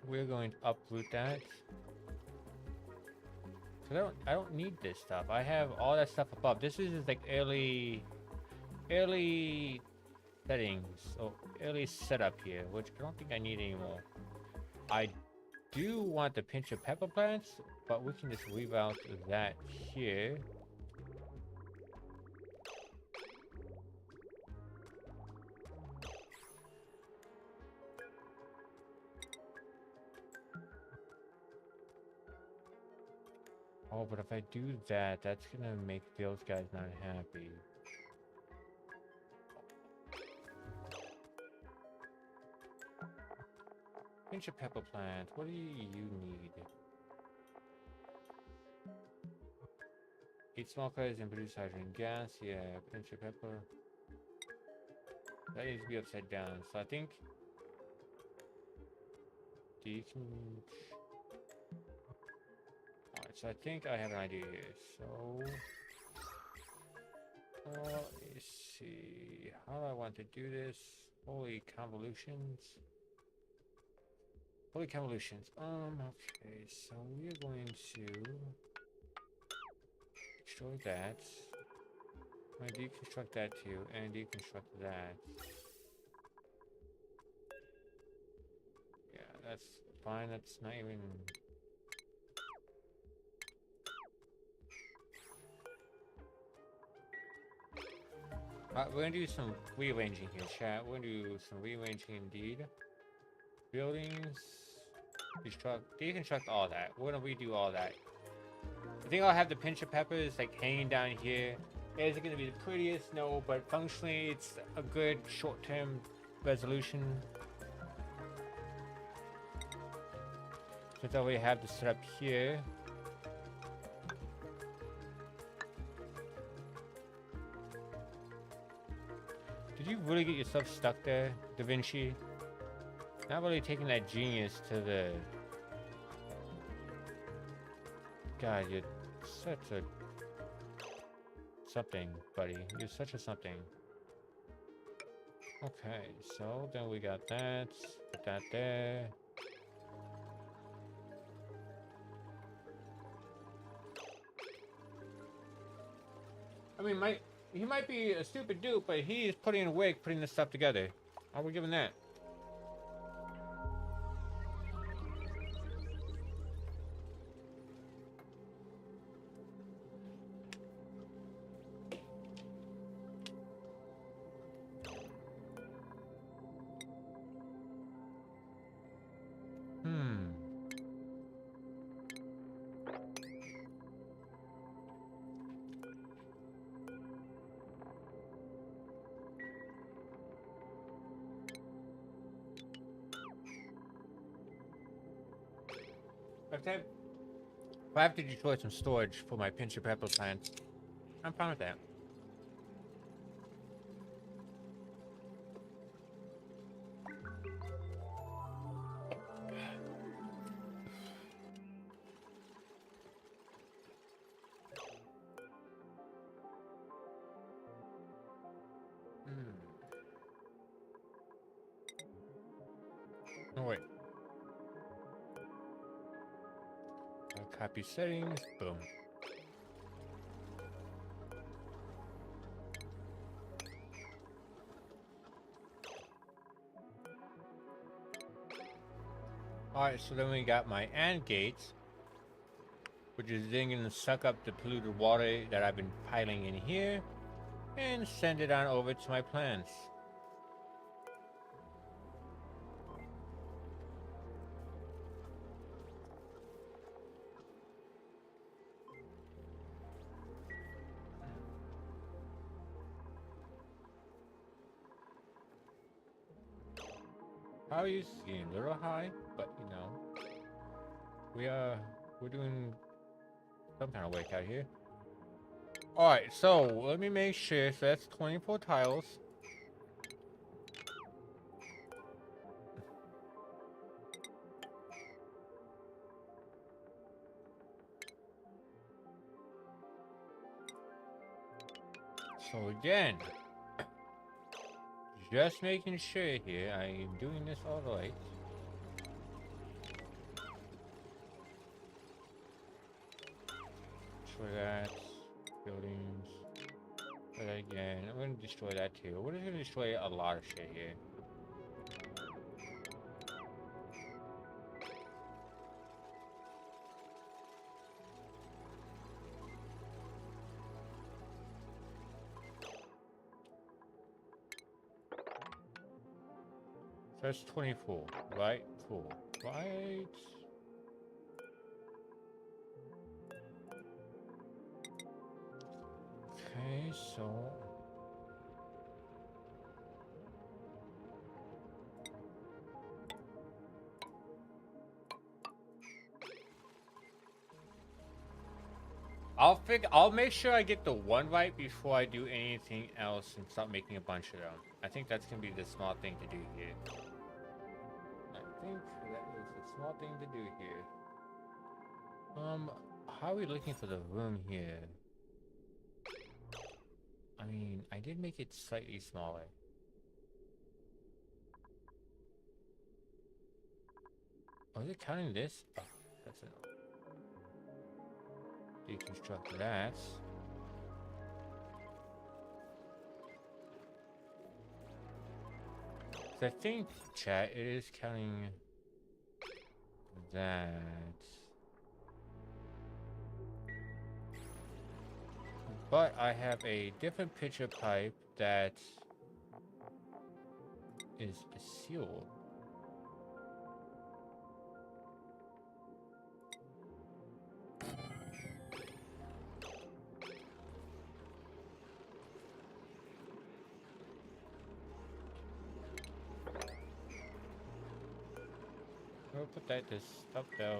We're going to uproot that. Cause I don't need this stuff. I have all that stuff above. This is like early settings. So early setup here, which I don't think I need anymore. I do want the pinch of pepper plants, but we can just reroute that here. Oh, but if I do that, that's gonna make those guys not happy. Pinch of pepper plant, what do you need? 8 smokers and produce hydrogen gas, yeah, pinch of pepper. That needs to be upside down, so I think... Alright, so I think I have an idea here, so... let me see, how do I want to do this? Holy convolutions. Okay, so we're going to destroy that. I deconstruct that too, and deconstruct that. Yeah, that's fine, that's not even... we're gonna do some rearranging here, chat. We're gonna do some rearranging indeed. Buildings, deconstruct all that. We're gonna redo all that. I think I'll have the pinch of peppers like hanging down here. Is it gonna be the prettiest? No, but functionally it's a good short-term resolution. Since I already have the setup here. Did you really get yourself stuck there, Da Vinci? Not really taking that genius to the... God, you're such a... something, buddy. You're such a something. Okay, so then we got that. Put that there. I mean, he might be a stupid dude, but he is putting in work, putting this stuff together. Are we giving that? If I have to destroy some storage for my pinch of pepper plants, I'm fine with that. Oh wait. I'll copy settings. Boom. Alright, so then we got my AND gates, which is then going to suck up the polluted water that I've been piling in here and send it on over to my plants. How are you seeing? A little high, but you know, we're doing some kind of work out here. Alright, so let me make sure. So that's 24 tiles. So again, just making sure here I am doing this all right. Destroy that. Buildings. Try that again. I'm gonna destroy that too. We're just gonna destroy a lot of shit here. So that's 24, right? Cool. Right. Okay, so I'll make sure I get the one right before I do anything else and start making a bunch of them. I think that's gonna be the smart thing to do here. I think that is the smart thing to do here. How are we looking for the room here? I mean, I did make it slightly smaller. Oh, is it counting this? Oh, that's enough. Deconstruct that. So I think, chat, it is counting that. But I have a different picture pipe that is sealed. We'll put that this up there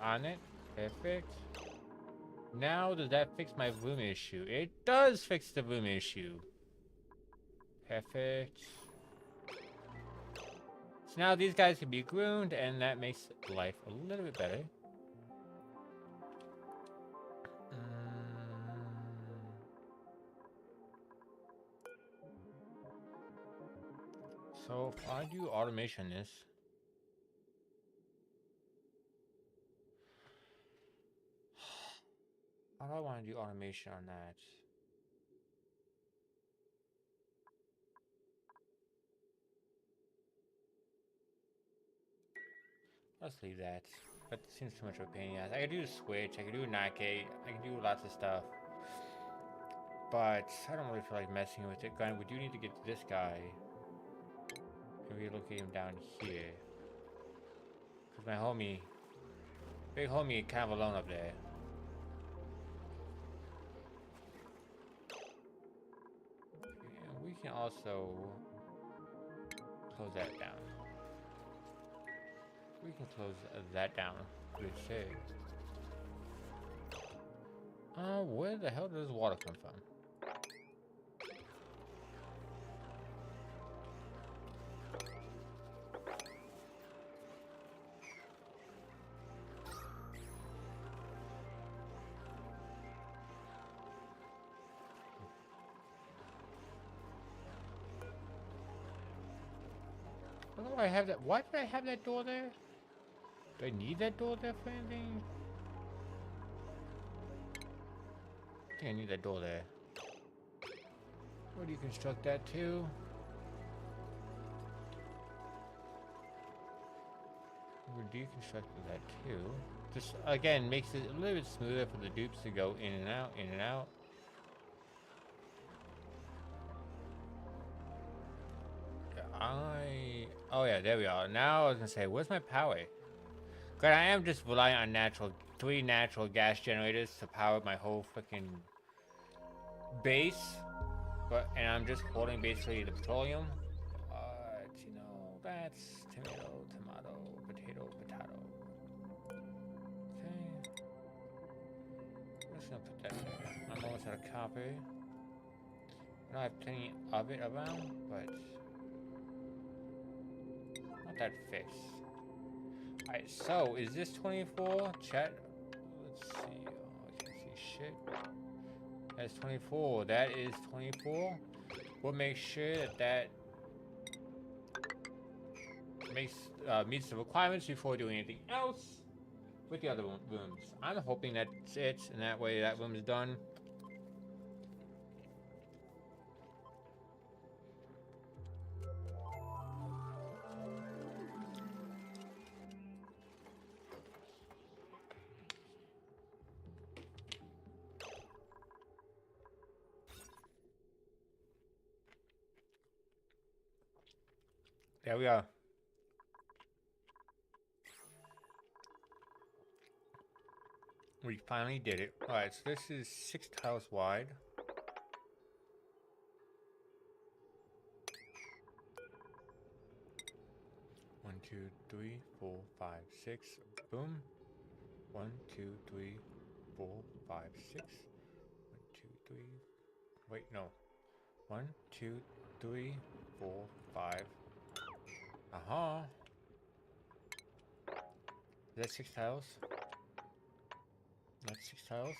on it. Perfect. Now does that fix my room issue? It does fix the room issue. Perfect. So now these guys can be groomed, and that makes life a little bit better. So if I do automation this, how do I want to do automation on that? Let's leave that. That seems too much of a pain in the ass. I can do a switch, I can do a knockgate, I can do lots of stuff. But I don't really feel like messing with it. Gun, we do need to get to this guy. And relocate him down here. Because my homie, big homie, kind of alone up there. And we can also close that down. We can close that down. Good shit. Where the hell does water come from? I don't know why I have that. Why did I have that door there? Do I need that door there for anything? I think I need that door there. Where do you construct that too? We're deconstructing that too. Just again makes it a little bit smoother for the dupes to go in and out, in and out. Oh yeah, there we are. Now I was gonna say, where's my power? God, I am just relying on three natural gas generators to power my whole freaking base. And I'm just holding basically the petroleum. But you know, that's tomato, tomato, potato, potato. Okay. I'm just gonna put that there. I'm almost out of copper. I know I have plenty of it around, but not that fixed. Alright, so is this 24? Chat. Let's see. Oh, I can't see shit. That's 24. That is 24. We'll make sure that meets the requirements before doing anything else with the other rooms. I'm hoping that's it, and that way that room is done. There we are. We finally did it. Alright, so this is 6 tiles wide. One, two, three, 4, 5, 6. Boom. 1, 2, 3, 4, 5, 6. 1, 2, 3. Wait, no. 1, 2, 3, 4, 5. Aha. Is that 6 tiles? That's 6 tiles.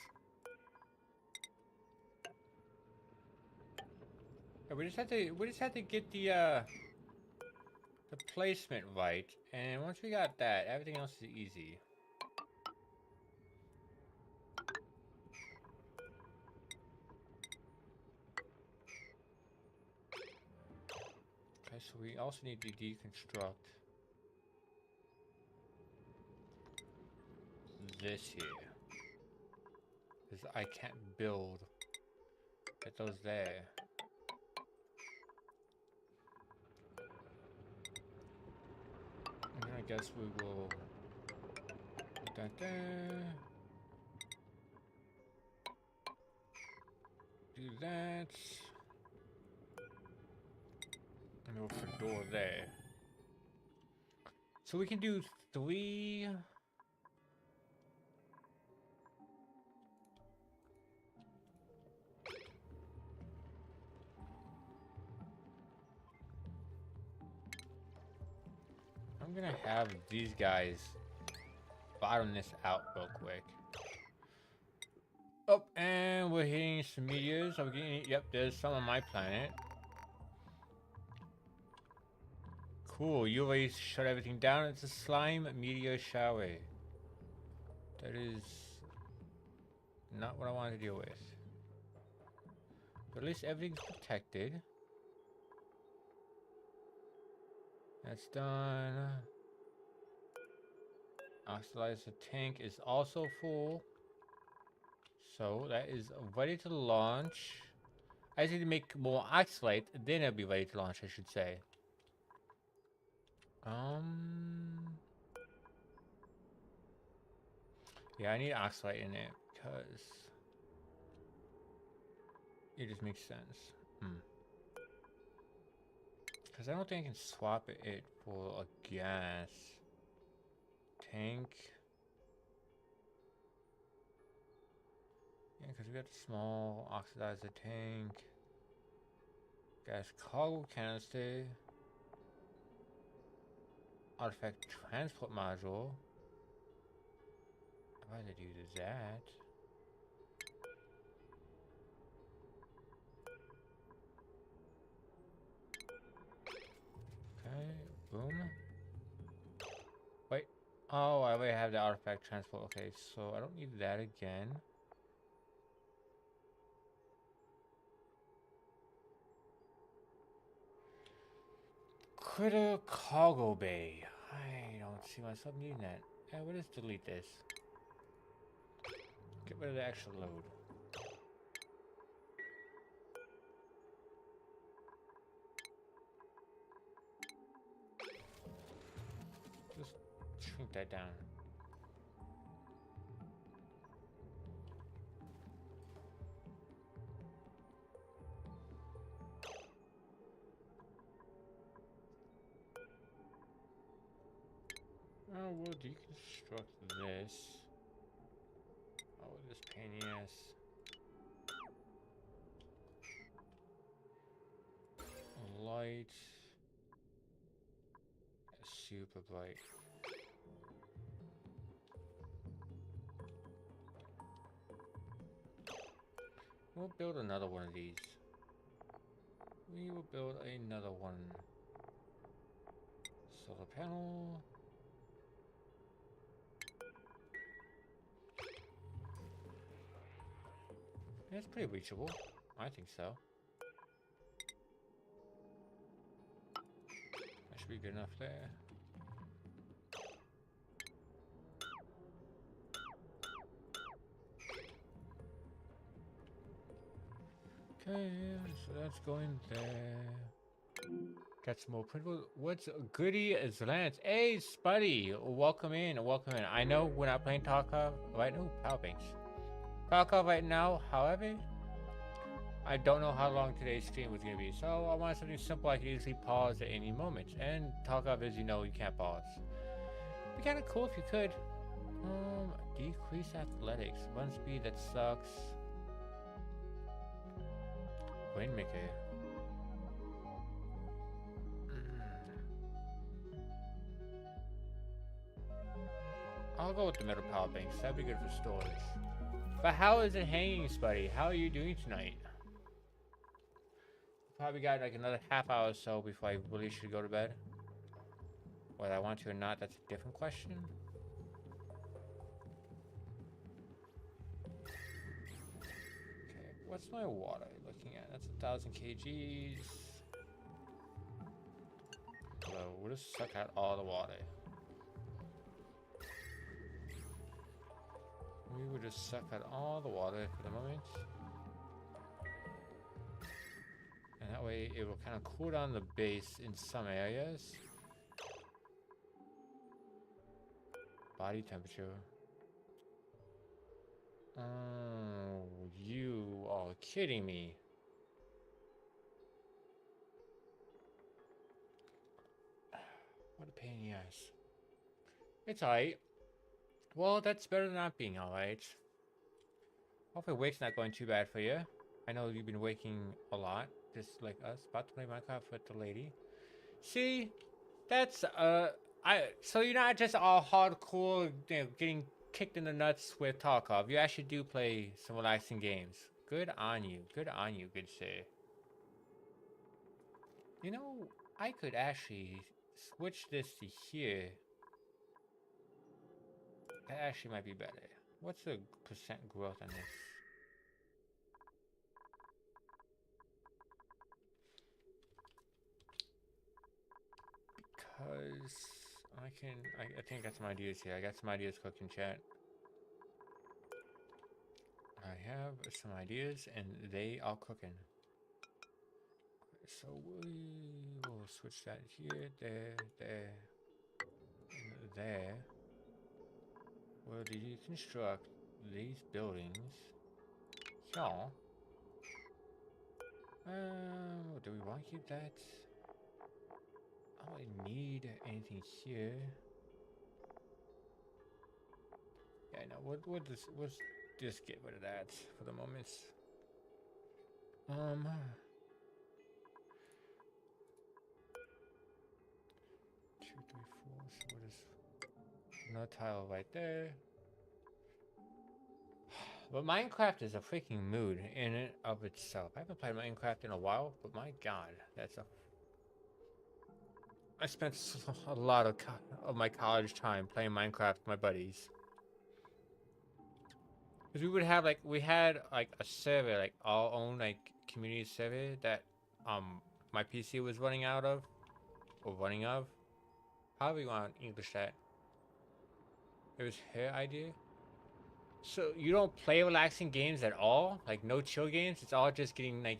Yeah, we just had to get the placement right, and once we got that, everything else is easy. Okay, so we also need to deconstruct this here. Because I can't build. Get those there. And then I guess we will put that there. Do that. And we'll put a door there. So we can do 3. I'm gonna have these guys bottom this out real quick. Oh, and we're hitting some meteors. Are we getting? Yep, there's some on my planet. Cool, you already shut everything down. It's a slime meteor shower. That is not what I wanted to deal with. But at least everything's protected. That's done. Oxidizer tank is also full. So that is ready to launch. I just need to make more oxalate, then it'll be ready to launch, I should say. Yeah, I need oxalate in it because it just makes sense. Because I don't think I can swap it for a gas tank. because we got the small oxidizer tank, gas cargo canister, artifact transport module. I'd rather do that. Okay, boom. Wait. Oh, I already have the artifact transport. Okay, so I don't need that again. Critter cargo bay. I don't see myself needing that. Yeah, we'll just delete this. Get rid of the extra load. Just shrink that down. Oh, we'll deconstruct this. Oh, this pain in the ass. Light. Super bright. We'll build another one of these. We will build another one. Solar panel. It's pretty reachable. I think so. That should be good enough there. Okay, so that's going there. Got some more printable. What's goody is Lance? Hey, Spuddy, welcome in, welcome in. I know we're not playing Tarkov right now. Power banks. Tarkov right now. However, I don't know how long today's stream was gonna be, so I want something simple I can easily pause at any moment. And Tarkov, as you know, you can't pause. It'd be kind of cool if you could. Decrease athletics, run speed that sucks. Rainmaker. I'll go with the metal power banks. That'd be good for storage. But how is it hanging, Spuddy? How are you doing tonight? Probably got like another half hour or so before I really should go to bed. Whether I want to or not, that's a different question. Okay, what's my water looking at? That's 1,000 kgs. So we'll just suck out all the water. We will just suck out all the water for the moment. And that way it will kind of cool down the base in some areas. Body temperature. Oh, you are kidding me. What a pain in the ass. It's alright. Well, that's better than not being alright. Hopefully wake's not going too bad for you. I know you've been waking a lot, just like us. About to play Minecraft with the lady. See, that's so you're not just all hardcore, you know, getting kicked in the nuts with Tarkov. You actually do play some relaxing games. Good on you. Good on you, good sir. You know, I could actually switch this to here. That actually might be better. What's the percent growth on this? Because I think I got some ideas here. I got some ideas cooking, chat. I have some ideas and they are cooking. So we will switch that here, there, and there. We'll deconstruct these buildings. So, do we want to keep that? I don't really need anything here. Yeah, no, we'll just get rid of that for the moment. 2, 3, 4. So what is no tile right there? But Minecraft is a freaking mood in and of itself. I haven't played Minecraft in a while, but my god, I spent a lot of my college time playing Minecraft with my buddies. Because we had like a server, like our own like community server that my PC was running out of, or running of. However you want to English that. It was her idea. So you don't play relaxing games at all? Like no chill games? It's all just getting like,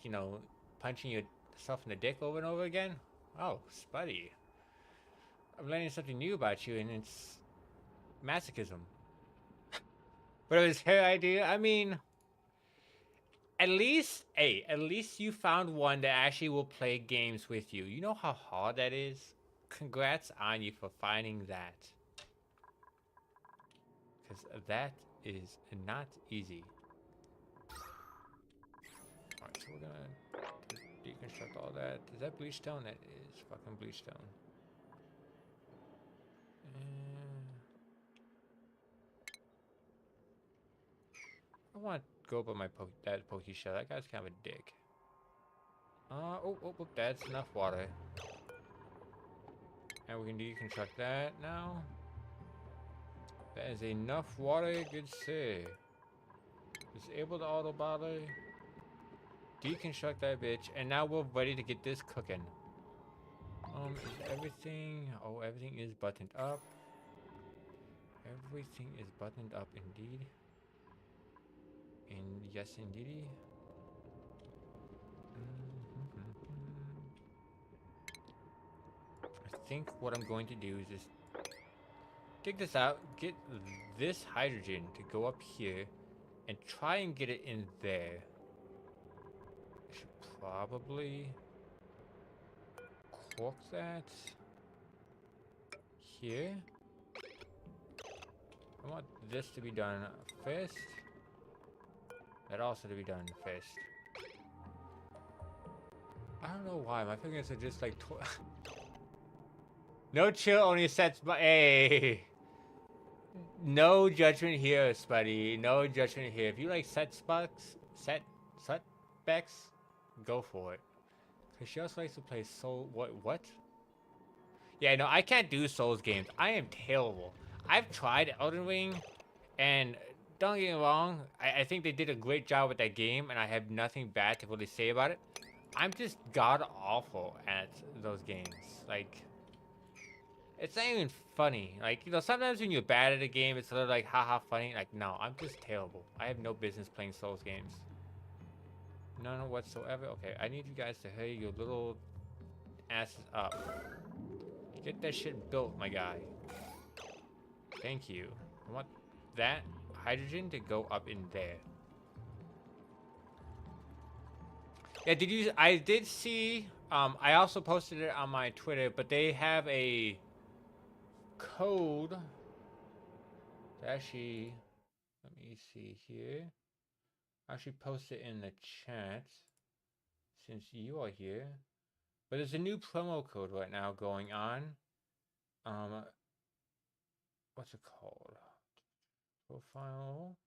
punching yourself in the dick over and over again? Oh, Spuddy. I'm learning something new about you, and it's masochism. But it was her idea. I mean, at least you found one that actually will play games with you. You know how hard that is? Congrats on you for finding that. Because that is not easy. Alright, so we're gonna deconstruct all that. Is that bleach stone? That is fucking bleach stone. I want to go by my pokey shell. That guy's kind of a dick. Oh, that's enough water. And we can deconstruct that now. That is enough water, good sir. Disable the auto bottler. Deconstruct that bitch. And now we're ready to get this cooking. Is everything... Oh, everything is buttoned up. Everything is buttoned up indeed. And yes, indeedy. I think what I'm going to do is just dig this out, get this hydrogen to go up here, and try and get it in there. I should probably cork that here. I want this to be done first. That also to be done first. I don't know why my fingers are just like no chill, only sets, but hey, no judgment here, Spuddy. No judgment here. If you like setbacks, go for it. Cause she also likes to play Soul. What? Yeah, no, I can't do Souls games. I am terrible. I've tried Elden Ring, and don't get me wrong, I think they did a great job with that game, and I have nothing bad to really say about it. I'm just god awful at those games. Like, it's not even funny. Like, sometimes when you're bad at a game, it's a little like, haha, funny. Like, no, I'm just terrible. I have no business playing Souls games. None whatsoever. Okay, I need you guys to hurry your little asses up. Get that shit built, my guy. Thank you. I want that hydrogen to go up in there. Yeah, I did see, I also posted it on my Twitter, but they have a code. Actually, let me see here. I actually post it in the chat since you are here. But there's a new promo code right now going on. What's it called? Profile.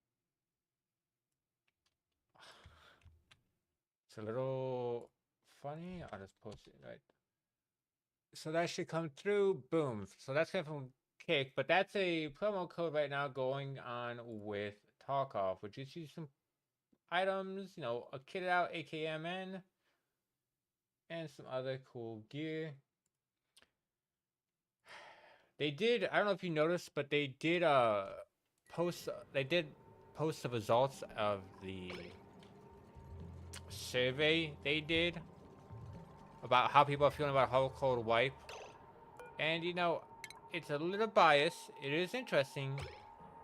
It's a little funny. I'll just post it right. So that should come through. Boom. So that's coming from Kick, but that's a promo code right now going on with Tarkov, which is some items, a kitted out AKMN, and some other cool gear. They did, I don't know if you noticed, but they did post the results of the survey they did about how people are feeling about Hardcore Wipe. And it's a little biased. It is interesting,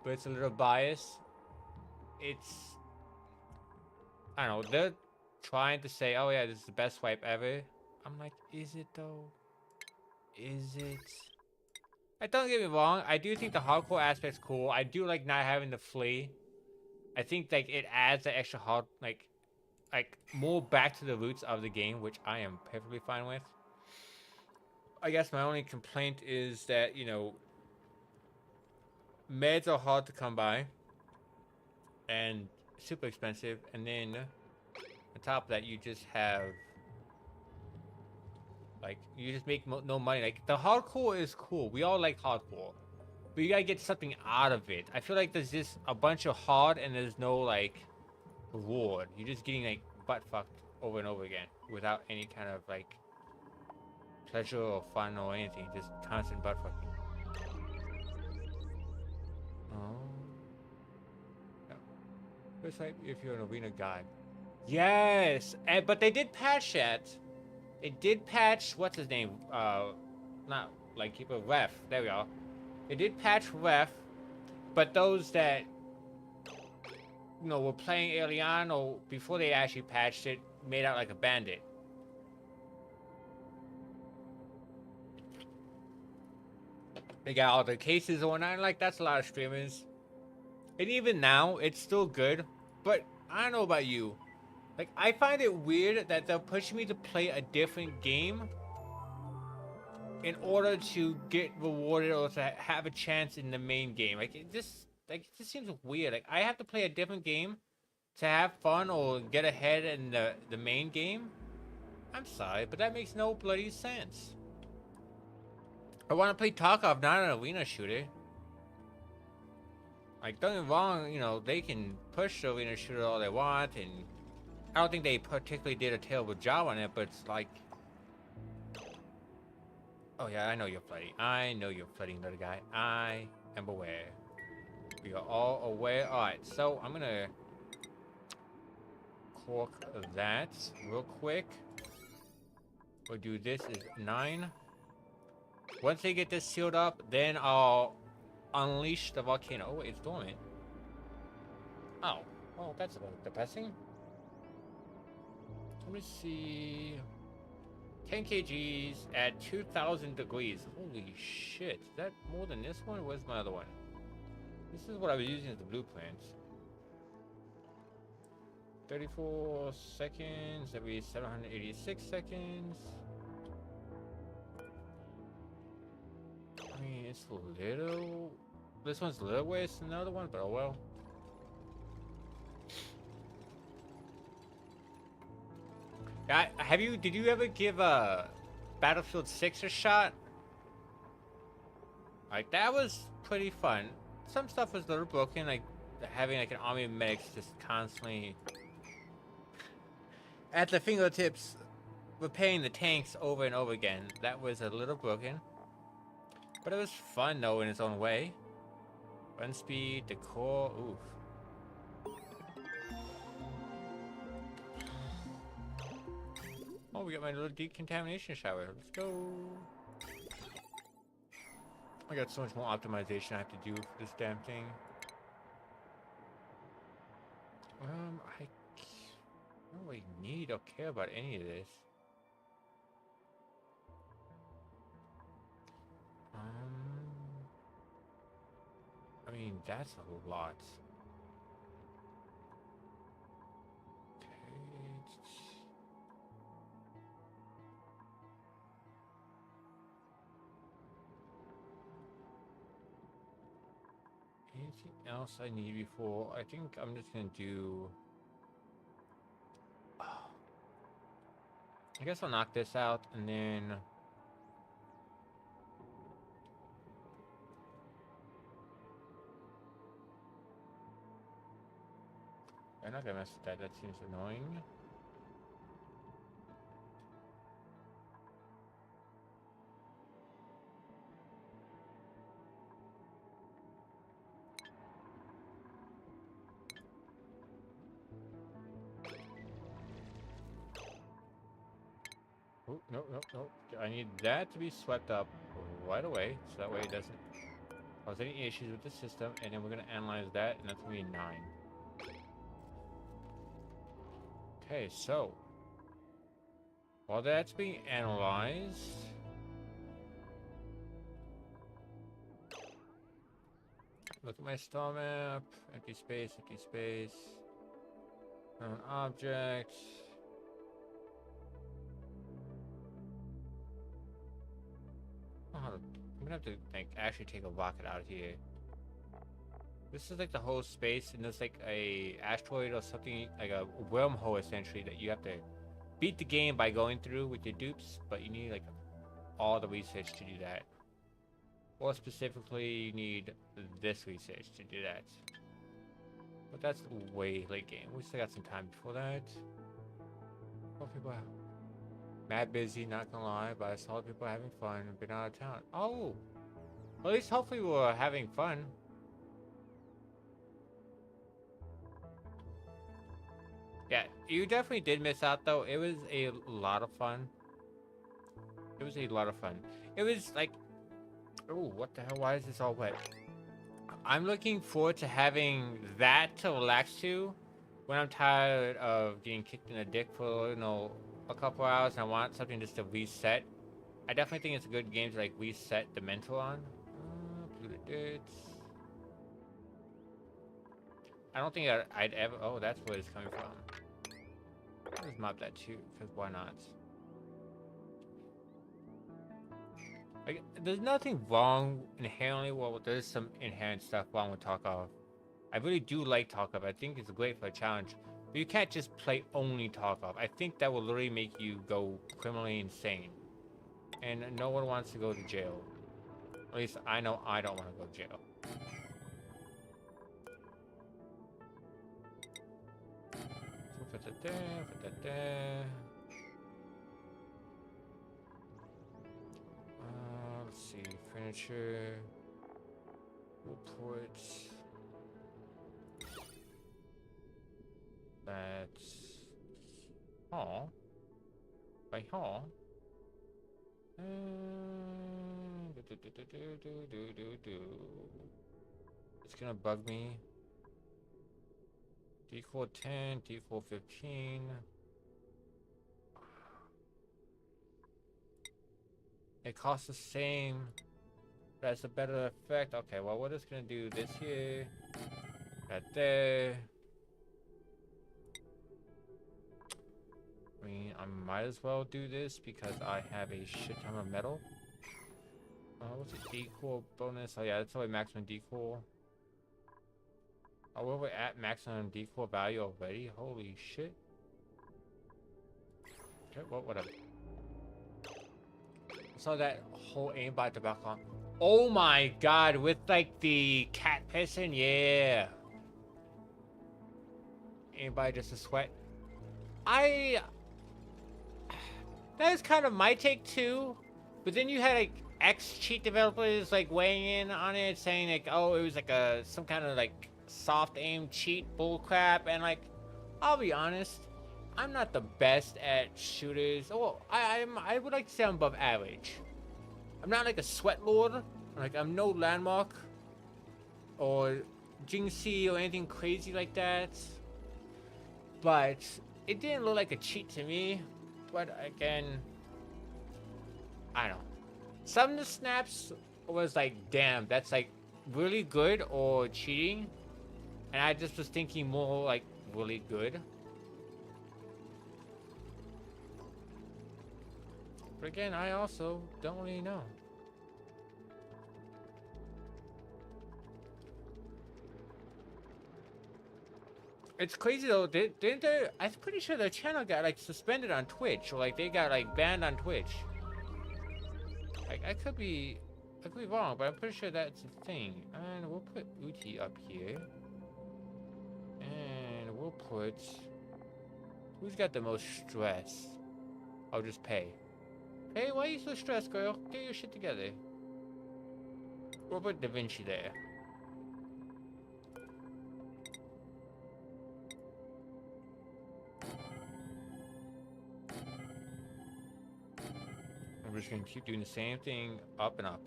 but it's a little biased. I don't know, they're trying to say, oh yeah, this is the best wipe ever. I'm like, is it though? Is it? Don't get me wrong, I do think the hardcore aspect's cool. I do like not having to flee. I think like it adds the extra hard, like more back to the roots of the game, which I am perfectly fine with. I guess my only complaint is that, you know, meds are hard to come by and super expensive, and then on top of that, you just have like you just make no money. Like the hardcore is cool. We all like hardcore, but you gotta get something out of it. I feel like there's just a bunch of hard and there's no like reward. You're just getting like butt fucked over and over again without any kind of like pleasure or fun or anything. Just constant butt fucking. Oh. No. It's like if you're an arena guy. Yes, and but they did patch that. It did patch what's his name? Not like keep a ref. There we go. It did patch ref, but those that you know were playing early on or before they actually patched it made out like a bandit. They got all the cases and whatnot. Like that's a lot of streamers. And even now, it's still good. But I don't know about you. Like I find it weird that they're pushing me to play a different game in order to get rewarded or to have a chance in the main game. Like it just seems weird. Like I have to play a different game to have fun or get ahead in the main game. I'm sorry, but that makes no bloody sense. I want to play Tarkov, not an arena shooter. Like don't get me wrong, you know they can push the arena shooter all they want, and I don't think they particularly did a terrible job on it. But it's like. Oh yeah, I know you're flooding. I know you're flooding, little guy. I am aware. We are all aware. Alright, so I'm gonna cork that real quick. We'll do this is 9. Once they get this sealed up, then I'll unleash the volcano. Oh, wait, it's dormant. Oh, well, that's a little depressing. Let me see. 10 kgs at 2,000 degrees. Holy shit. Is that more than this one? Where's my other one? This is what I was using as the blueprints. 34 seconds every 786 seconds. I mean, it's a little... This one's a little worse than the other one, but oh well. Did you ever give Battlefield 6 a shot? Like, that was pretty fun. Some stuff was a little broken, like having like an army of medics just constantly at the fingertips repairing the tanks over and over again. That was a little broken. But it was fun though in its own way. Run speed, decor, oof. Oh, we got my little decontamination shower. Let's go. I got so much more optimization I have to do for this damn thing. I don't really need or care about any of this. I mean, that's a lot. Anything else I need before? I think I'm just gonna do... I guess I'll knock this out and then... I'm not gonna mess with that, that seems annoying. Oh, no, no, no. I need that to be swept up right away, so that way it doesn't cause any issues with the system, and then we're gonna analyze that, and that's gonna be 9. Okay, so while that's being analyzed, Look at my star map. Empty space, empty space. An object. Oh, I'm gonna have to like actually take a rocket out of here. This is like the whole space, and there's like a asteroid or something, like a wormhole essentially that you have to beat the game by going through with your dupes, but you need like all the research to do that. Or specifically, you need this research to do that. But that's way late game. We still got some time before that. What people have? Mad busy, not gonna lie, but I saw people having fun and been out of town. Oh! At least hopefully we're having fun. Yeah, you definitely did miss out though. It was a lot of fun. It was a lot of fun. It was like, oh, what the hell? Why is this all wet? I'm looking forward to having that to relax to when I'm tired of getting kicked in the dick for, you know, a couple hours and I want something just to reset. I definitely think it's a good game to like reset the mental on. I don't think I'd ever. Oh, that's where it's coming from. I'll just mop that too, because why not? Like, there's nothing wrong inherently. Well, there's some inherent stuff wrong with Tarkov. I really do like Tarkov. I think it's great for a challenge. But you can't just play only Tarkov. I think that will literally make you go criminally insane. And no one wants to go to jail. At least I know I don't want to go to jail. So put that there, put that there. Let's see, furniture. We'll put that hall. By hall. It's gonna bug me. D4 10, D4 15. It costs the same. That's a better effect. Okay, well, we're just gonna do this here. That there. I mean, I might as well do this because I have a shit ton of metal. What's the decool bonus? Oh yeah, that's only maximum decool. Oh, we're at maximum decool value already? Holy shit. Okay, well, whatever. So that whole aimbot debacle. Oh my god, with like the cat pissing, yeah. Aimbot just a sweat. That is kind of my take too. But then you had like cheat developers like weighing in on it, saying like, oh, it was like some kind of like soft aim cheat bullcrap, and like, I'll be honest, I'm not the best at shooters. Well, I would like to say I'm above average. I'm not like a sweat lord. Like, I'm no landmark or Jinxie or anything crazy like that. But it didn't look like a cheat to me. But again, I don't know. Some of the snaps was like, damn, that's like really good or cheating. And I just was thinking more like really good. But again, I also don't really know. It's crazy though, didn't they? I'm pretty sure their channel got like suspended on Twitch, or like they got like banned on Twitch. Like I could be wrong, but I'm pretty sure that's a thing. And we'll put Uti up here. And we'll put, who's got the most stress? I'll just Pay. Hey, why are you so stressed, girl? Get your shit together. We'll put Da Vinci there. And we're just gonna keep doing the same thing, up and up.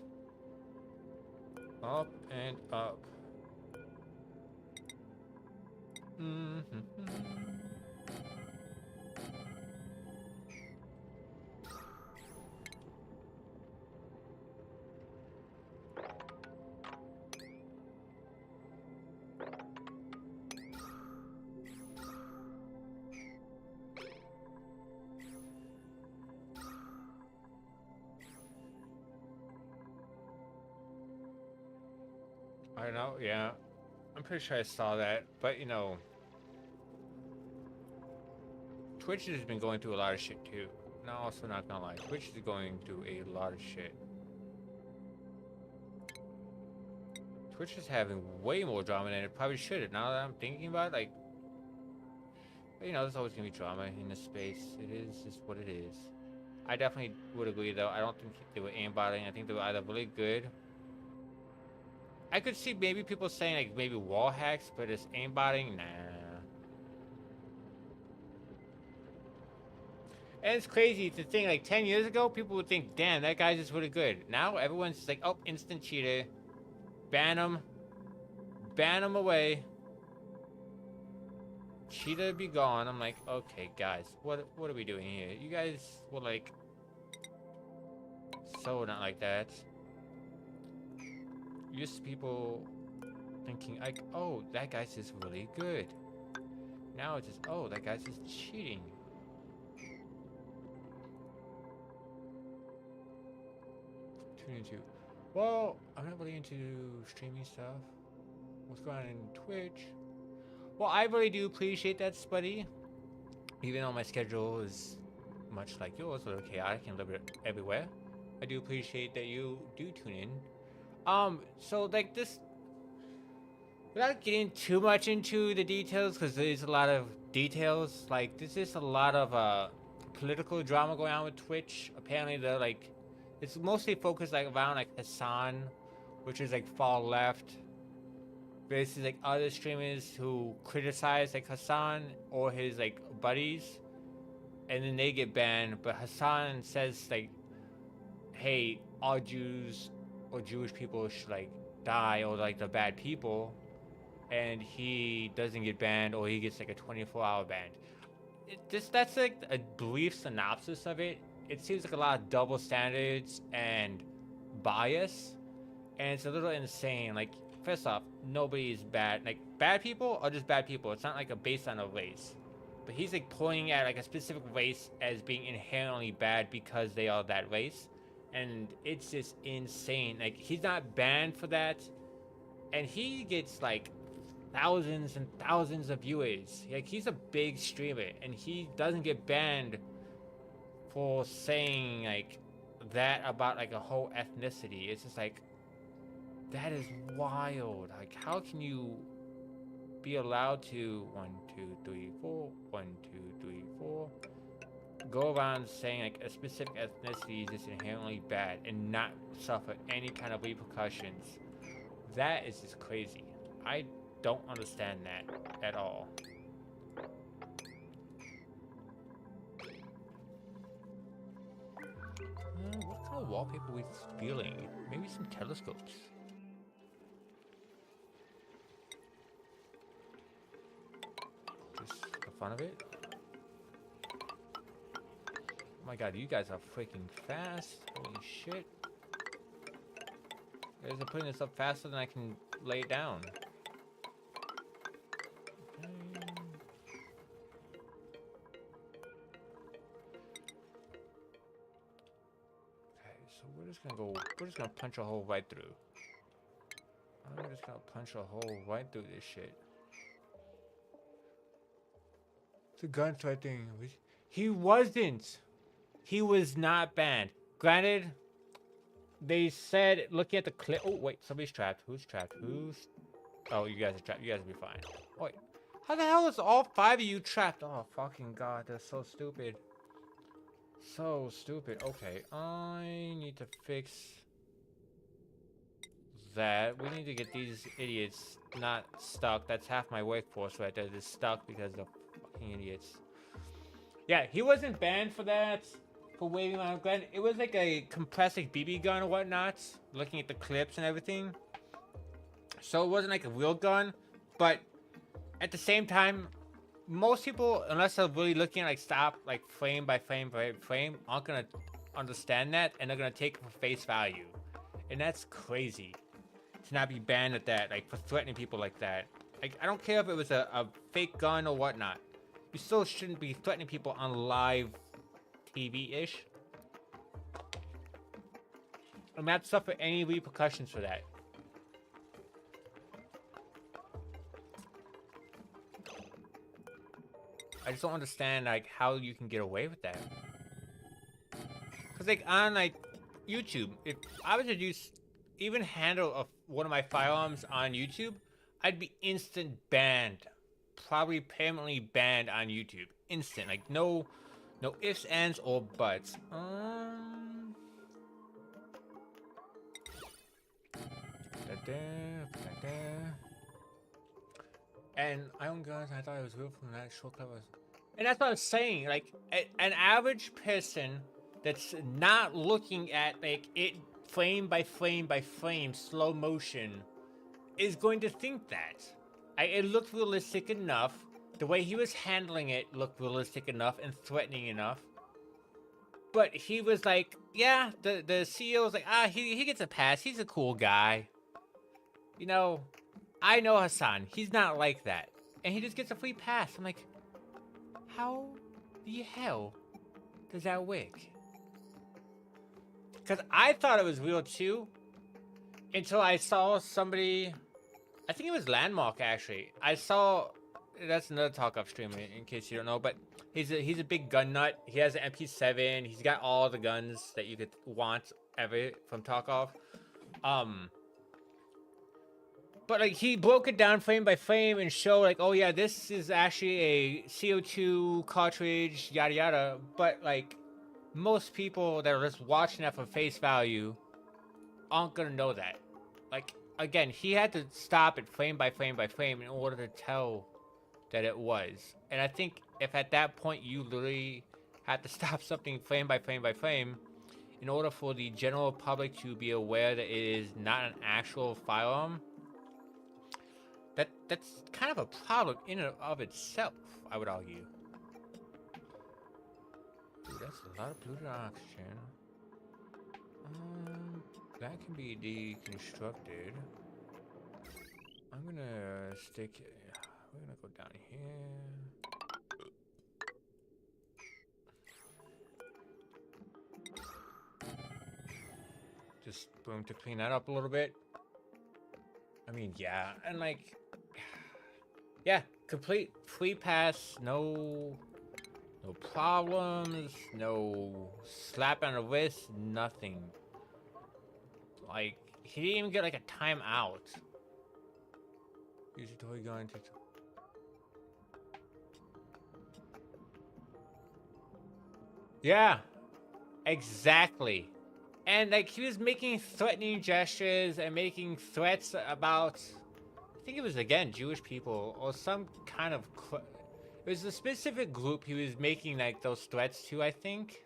Up and up. I know, yeah. I'm pretty sure I saw that. But, you know, Twitch has been going through a lot of shit, too. No, also not gonna lie. Twitch is going through a lot of shit. Twitch is having way more drama than it probably should. Now that I'm thinking about it, like, but, you know, there's always gonna be drama in this space. It is just what it is. I definitely would agree, though. I don't think they were aimbotting. I think they were either really good. I could see maybe people saying, like, maybe wall hacks, but it's aimbotting? Nah. And it's crazy to think, like, 10 years ago, people would think, damn, that guy's just really good. Now, everyone's just like, oh, instant cheater. Ban him. Ban him away. Cheetah be gone. I'm like, okay, guys, what are we doing here? You guys were like, so not like that. Used to people thinking like, oh, that guy's just really good. Now it's just, oh, that guy's just cheating. Tune into, well, I'm not really into streaming stuff. What's going on in Twitch? Well, I really do appreciate that, Spuddy. Even though my schedule is much like yours, a little chaotic and a little bit everywhere, I do appreciate that you do tune in. So like this, without getting too much into the details, because there's a lot of details. Like there's just a lot of political drama going on with Twitch. Apparently, they're like, it's mostly focused like around like Hassan, which is like far left. Versus like other streamers who criticize like Hassan or his like buddies, and then they get banned. But Hassan says like, "Hey, all Jews or Jewish people should like die, or like the bad people," and he doesn't get banned, or he gets like a 24-hour ban. That's like a brief synopsis of it. It seems like a lot of double standards and bias, and it's a little insane. Like, first off, nobody is bad. Like, bad people are just bad people. It's not like a based on a race. But he's like pointing at like a specific race as being inherently bad because they are that race. And it's just insane. Like, he's not banned for that. And he gets like thousands and thousands of viewers. Like, he's a big streamer. And he doesn't get banned for saying like that about like a whole ethnicity. It's just like, that is wild. Like, how can you be allowed to 1, 2, 3, 4, 1, 2, 3, 4 go around saying like a specific ethnicity is just inherently bad and not suffer any kind of repercussions? That is just crazy. I don't understand that at all. What kind of wallpaper are we stealing? Maybe some telescopes. Just the fun of it. Oh my god, you guys are freaking fast. Holy shit. You guys are putting this up faster than I can lay it down. Okay, so we're just gonna punch a hole right through. I'm just gonna punch a hole right through this shit. It's a gunfight thing. He wasn't. He was not banned. Granted, they said, looking at the clip. Oh, wait, somebody's trapped. Who's trapped? Who's. Oh, you guys are trapped. You guys will be fine. Oh, wait. How the hell is all 5 of you trapped? Oh, fucking god. That's so stupid. So stupid. Okay, I need to fix that. We need to get these idiots not stuck. That's half my workforce right there. They're stuck because of fucking idiots. Yeah, he wasn't banned for that. For waving around Glenn. It was like a compressed like BB gun or whatnot. Looking at the clips and everything. So it wasn't like a real gun. But at the same time, most people, unless they're really looking at like stop like frame by frame by frame, aren't gonna understand that, and they're gonna take it for face value. And that's crazy to not be banned at that, like for threatening people like that. Like, I don't care if it was a fake gun or whatnot. You still shouldn't be threatening people on live TV-ish. And not suffer any repercussions for that. I just don't understand like how you can get away with that. Cause like on like YouTube, if I was to use even handle one of my firearms on YouTube, I'd be instant banned, probably permanently banned on YouTube. Instant, like no ifs, ands, or buts. And I own guns. I thought it was real from that short clip. And that's what I'm saying. Like an average person that's not looking at like it frame by frame by frame, slow motion, is going to think that. It looked realistic enough. The way he was handling it looked realistic enough and threatening enough. But he was like, yeah, the CEO was like, he gets a pass. He's a cool guy. You know, I know Hassan. He's not like that. And he just gets a free pass. I'm like, how the hell does that work? Because I thought it was real too. Until I saw somebody, I think it was Landmark actually. I saw, that's another Tarkov streamer in case you don't know, but he's a big gun nut. He has an MP7. He's got all the guns that you could want ever from Tarkov. But like he broke it down frame by frame and showed like, oh yeah, this is actually a CO2 cartridge, yada yada. But like most people that are just watching that for face value aren't gonna know that. Like again, he had to stop it frame by frame by frame in order to tell that it was. And I think if at that point you literally had to stop something frame by frame by frame in order for the general public to be aware that it is not an actual firearm, that's kind of a problem in and of itself, I would argue. Dude, that's a lot of polluted oxygen. That can be deconstructed. I'm gonna stick. We're gonna go down here. Just boom to clean that up a little bit. I mean, yeah, and like, yeah, complete free pass, no problems, no slap on the wrist, nothing. Like, he didn't even get like a timeout. Use your toy gun to. Yeah, exactly. And like he was making threatening gestures and making threats about, I think it was again Jewish people or some kind of. It was a specific group he was making like those threats to. I think.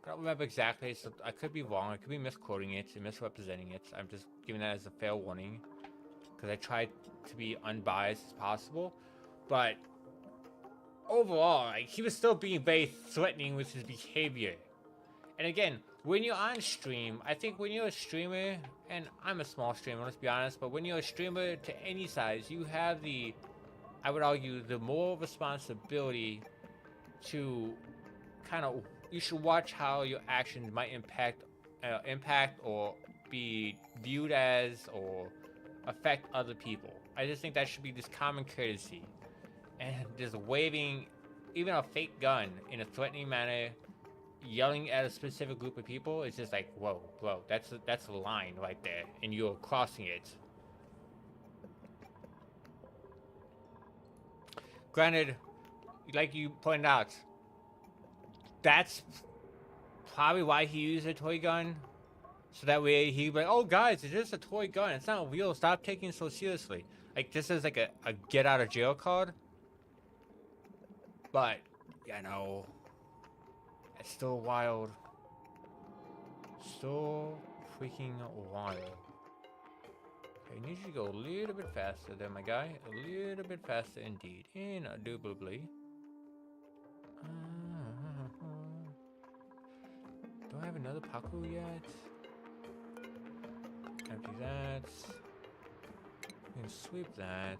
I don't remember exactly, so I could be wrong. I could be misquoting it and misrepresenting it. I'm just giving that as a fair warning because I tried to be unbiased as possible. But overall, like, he was still being very threatening with his behavior. And again, when you're on stream, I think when you're a streamer, and I'm a small streamer, let's be honest, but when you're a streamer to any size, you have the, I would argue, the moral responsibility to kind of, you should watch how your actions might impact or be viewed as or affect other people. I just think that should be this common courtesy. And just waving even a fake gun in a threatening manner, yelling at a specific group of people, it's just like, whoa, bro, that's a line right there, and you're crossing it. Granted, like you pointed out, that's probably why he used a toy gun. So that way he'd be like, oh guys, it's just a toy gun. It's not real. Stop taking it so seriously. Like this is like a get out of jail card. But, you know, it's still wild. Still freaking wild. I need you to go a little bit faster there, my guy. A little bit faster indeed. Indubitably. Do I have another Paku yet? Empty that. We can sweep that.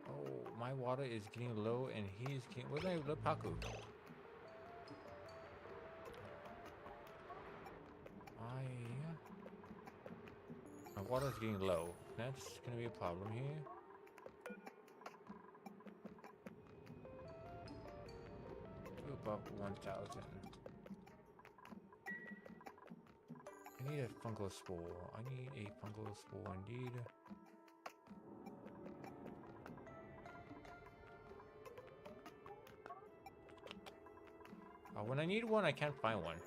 Oh, my water is getting low and he's getting... Where's my little Paku? My water is getting low. That's gonna be a problem here. above 1,000. I need a fungal spore. I need a fungal spore indeed. When I need one, I can't find one.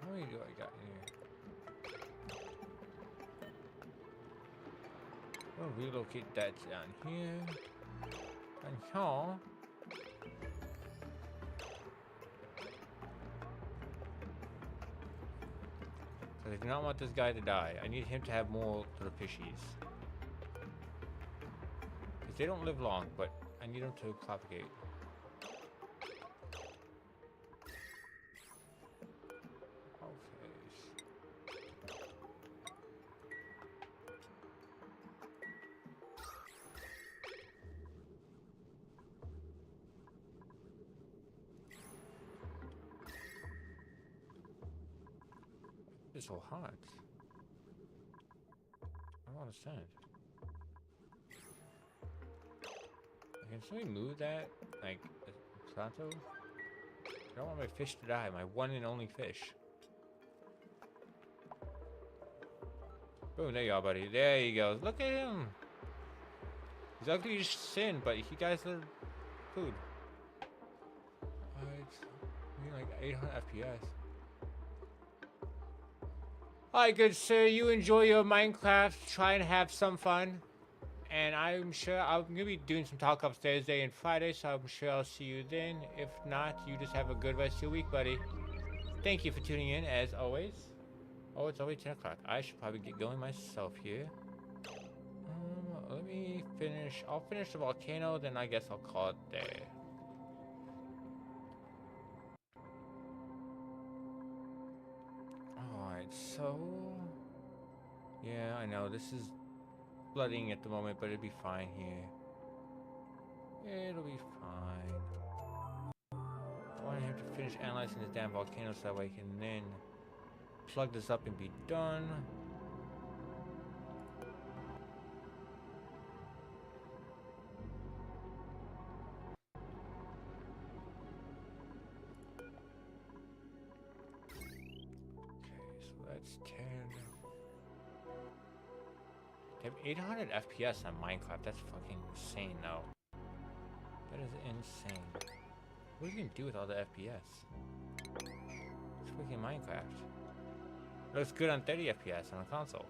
How many do I got in here? I'll relocate that down here. And here. I do not want this guy to die. I need him to have more little fishies. Because they don't live long, but I need them to propagate. It's so hot. I don't understand. Can somebody move that? Like, pronto? I don't want my fish to die. My one and only fish. Oh, there you are, buddy. There you go. Look at him. He's ugly as sin, but he got little food. I mean, like 800 FPS. Alright, good sir, you enjoy your Minecraft, try and have some fun. And I'm sure I'm going to be doing some Tarkov Thursday and Friday, so I'm sure I'll see you then. If not, you just have a good rest of your week, buddy. Thank you for tuning in, as always. Oh, it's already 10 o'clock. I should probably get going myself here. Let me finish. I'll finish the volcano, then I guess I'll call it there. Alright, so... yeah, I know, this is flooding at the moment, but it'll be fine here. It'll be fine. I want him to finish analyzing this damn volcano so that way I can then plug this up and be done. That's 10. They have 800 FPS on Minecraft. That's fucking insane, though. That is insane. What do you even do with all the FPS? It's freaking Minecraft. It looks good on 30 FPS on a console.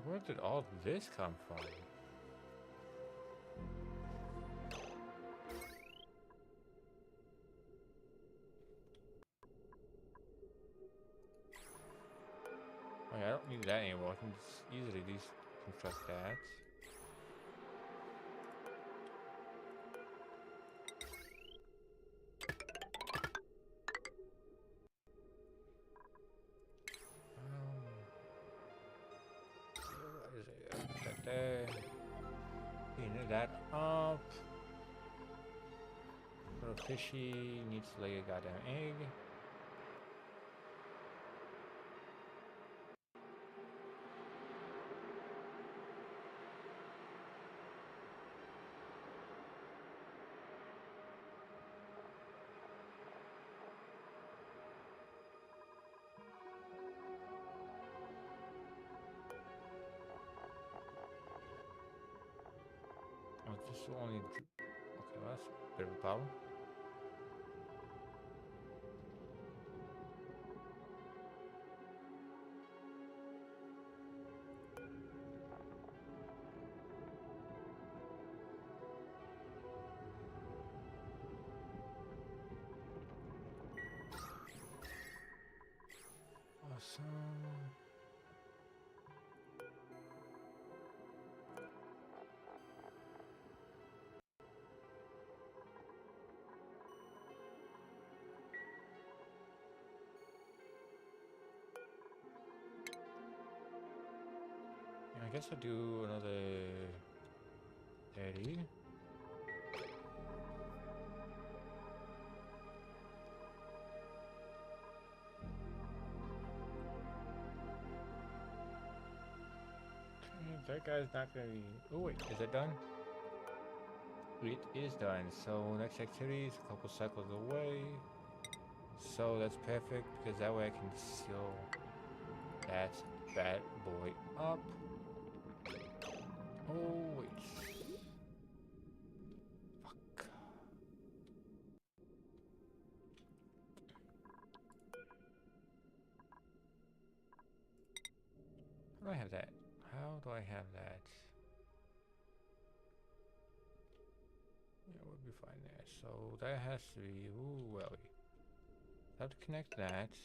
Where did all this come from? Oh yeah, I don't need that anymore. I can just easily deconstruct that. That there. Clean that up. Little fishy needs to lay a goddamn egg. This will only... okay, well, that's a bit of a problem. Awesome. guess I'll do another 30. That guy's not gonna be. Oh wait, is it done? It is done. So next activity is a couple cycles away. So that's perfect because that way I can seal that bad boy up. Oh wait. Fuck. How do I have that? How do I have that? Yeah, what would we find there? So that has to be. Ooh, well, I have to connect that.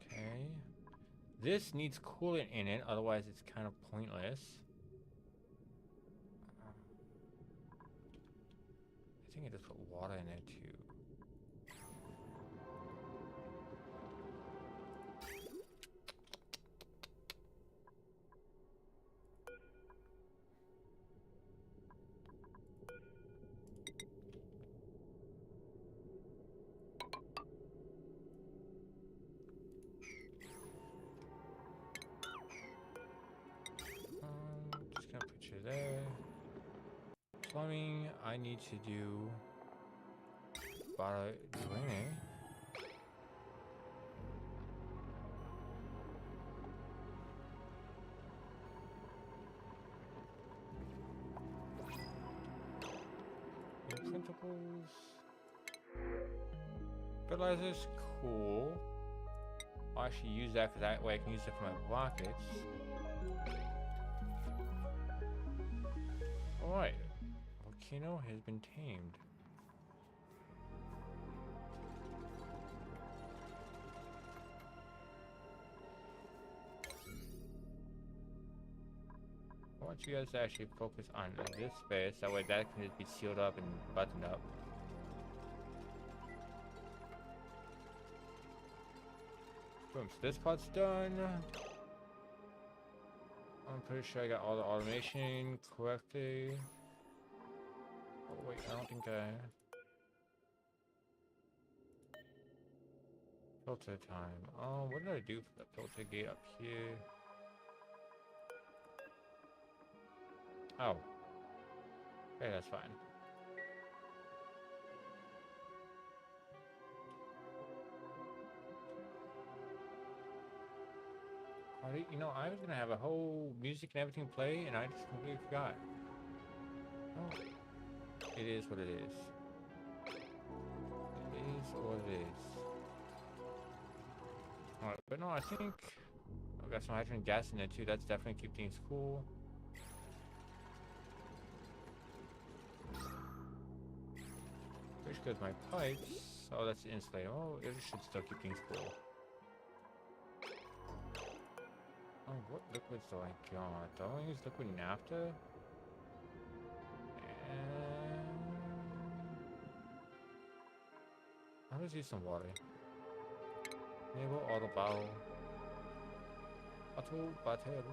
Okay. This needs coolant in it, otherwise it's kind of pointless. I think I just put water in there too. Just gonna put you there. Plumbing, I need to do draining. Principles. Fertilizer's cool. I'll actually use that because that way I can use it for my rockets. Alright. Volcano has been tamed. I want you guys to actually focus on this space, that way that can just be sealed up and buttoned up. Boom, so this part's done. I'm pretty sure I got all the automation correctly. Oh wait, I don't think I... Filter time. What did I do for the filter gate up here? Oh. Okay, that's fine. You know, I was gonna have a whole music and everything play, and I just completely forgot. Oh. It is what it is. It is what it is. Alright, but no, I think I've got some hydrogen gas in there too. That's definitely keep things cool. Which goes my pipes. Oh, that's the insulator. Oh, it should still keep things cool. Oh, what liquids do I got? Do I only use liquid naphtha? I'll just use some water. Enable auto bow. Auto battle.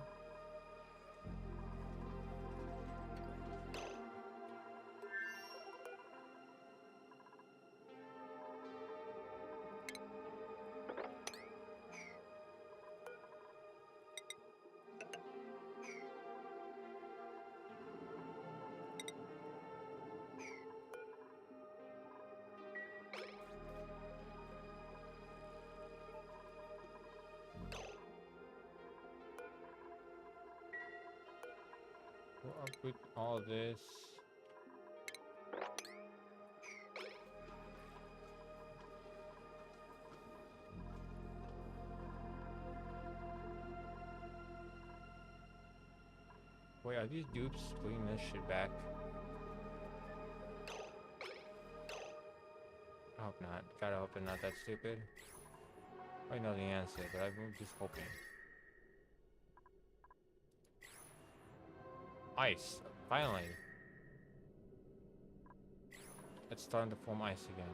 Up with all this. Wait, are these dupes bringing this shit back? I hope not. Gotta hope they're not that stupid. I know the answer, but I'm just hoping. Ice. Finally. It's starting to form ice again.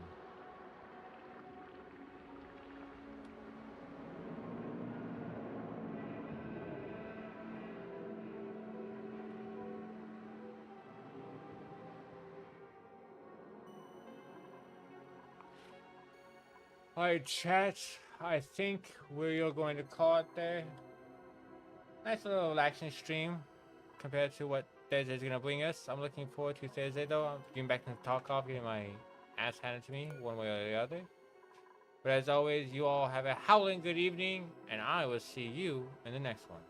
Alright, chat. I think we're going to call it there. Nice little relaxing stream compared to what Thursday's gonna bring us. I'm looking forward to Thursday though. I'm getting back into Tarkov, getting my ass handed to me one way or the other. But as always, you all have a howling good evening, and I will see you in the next one.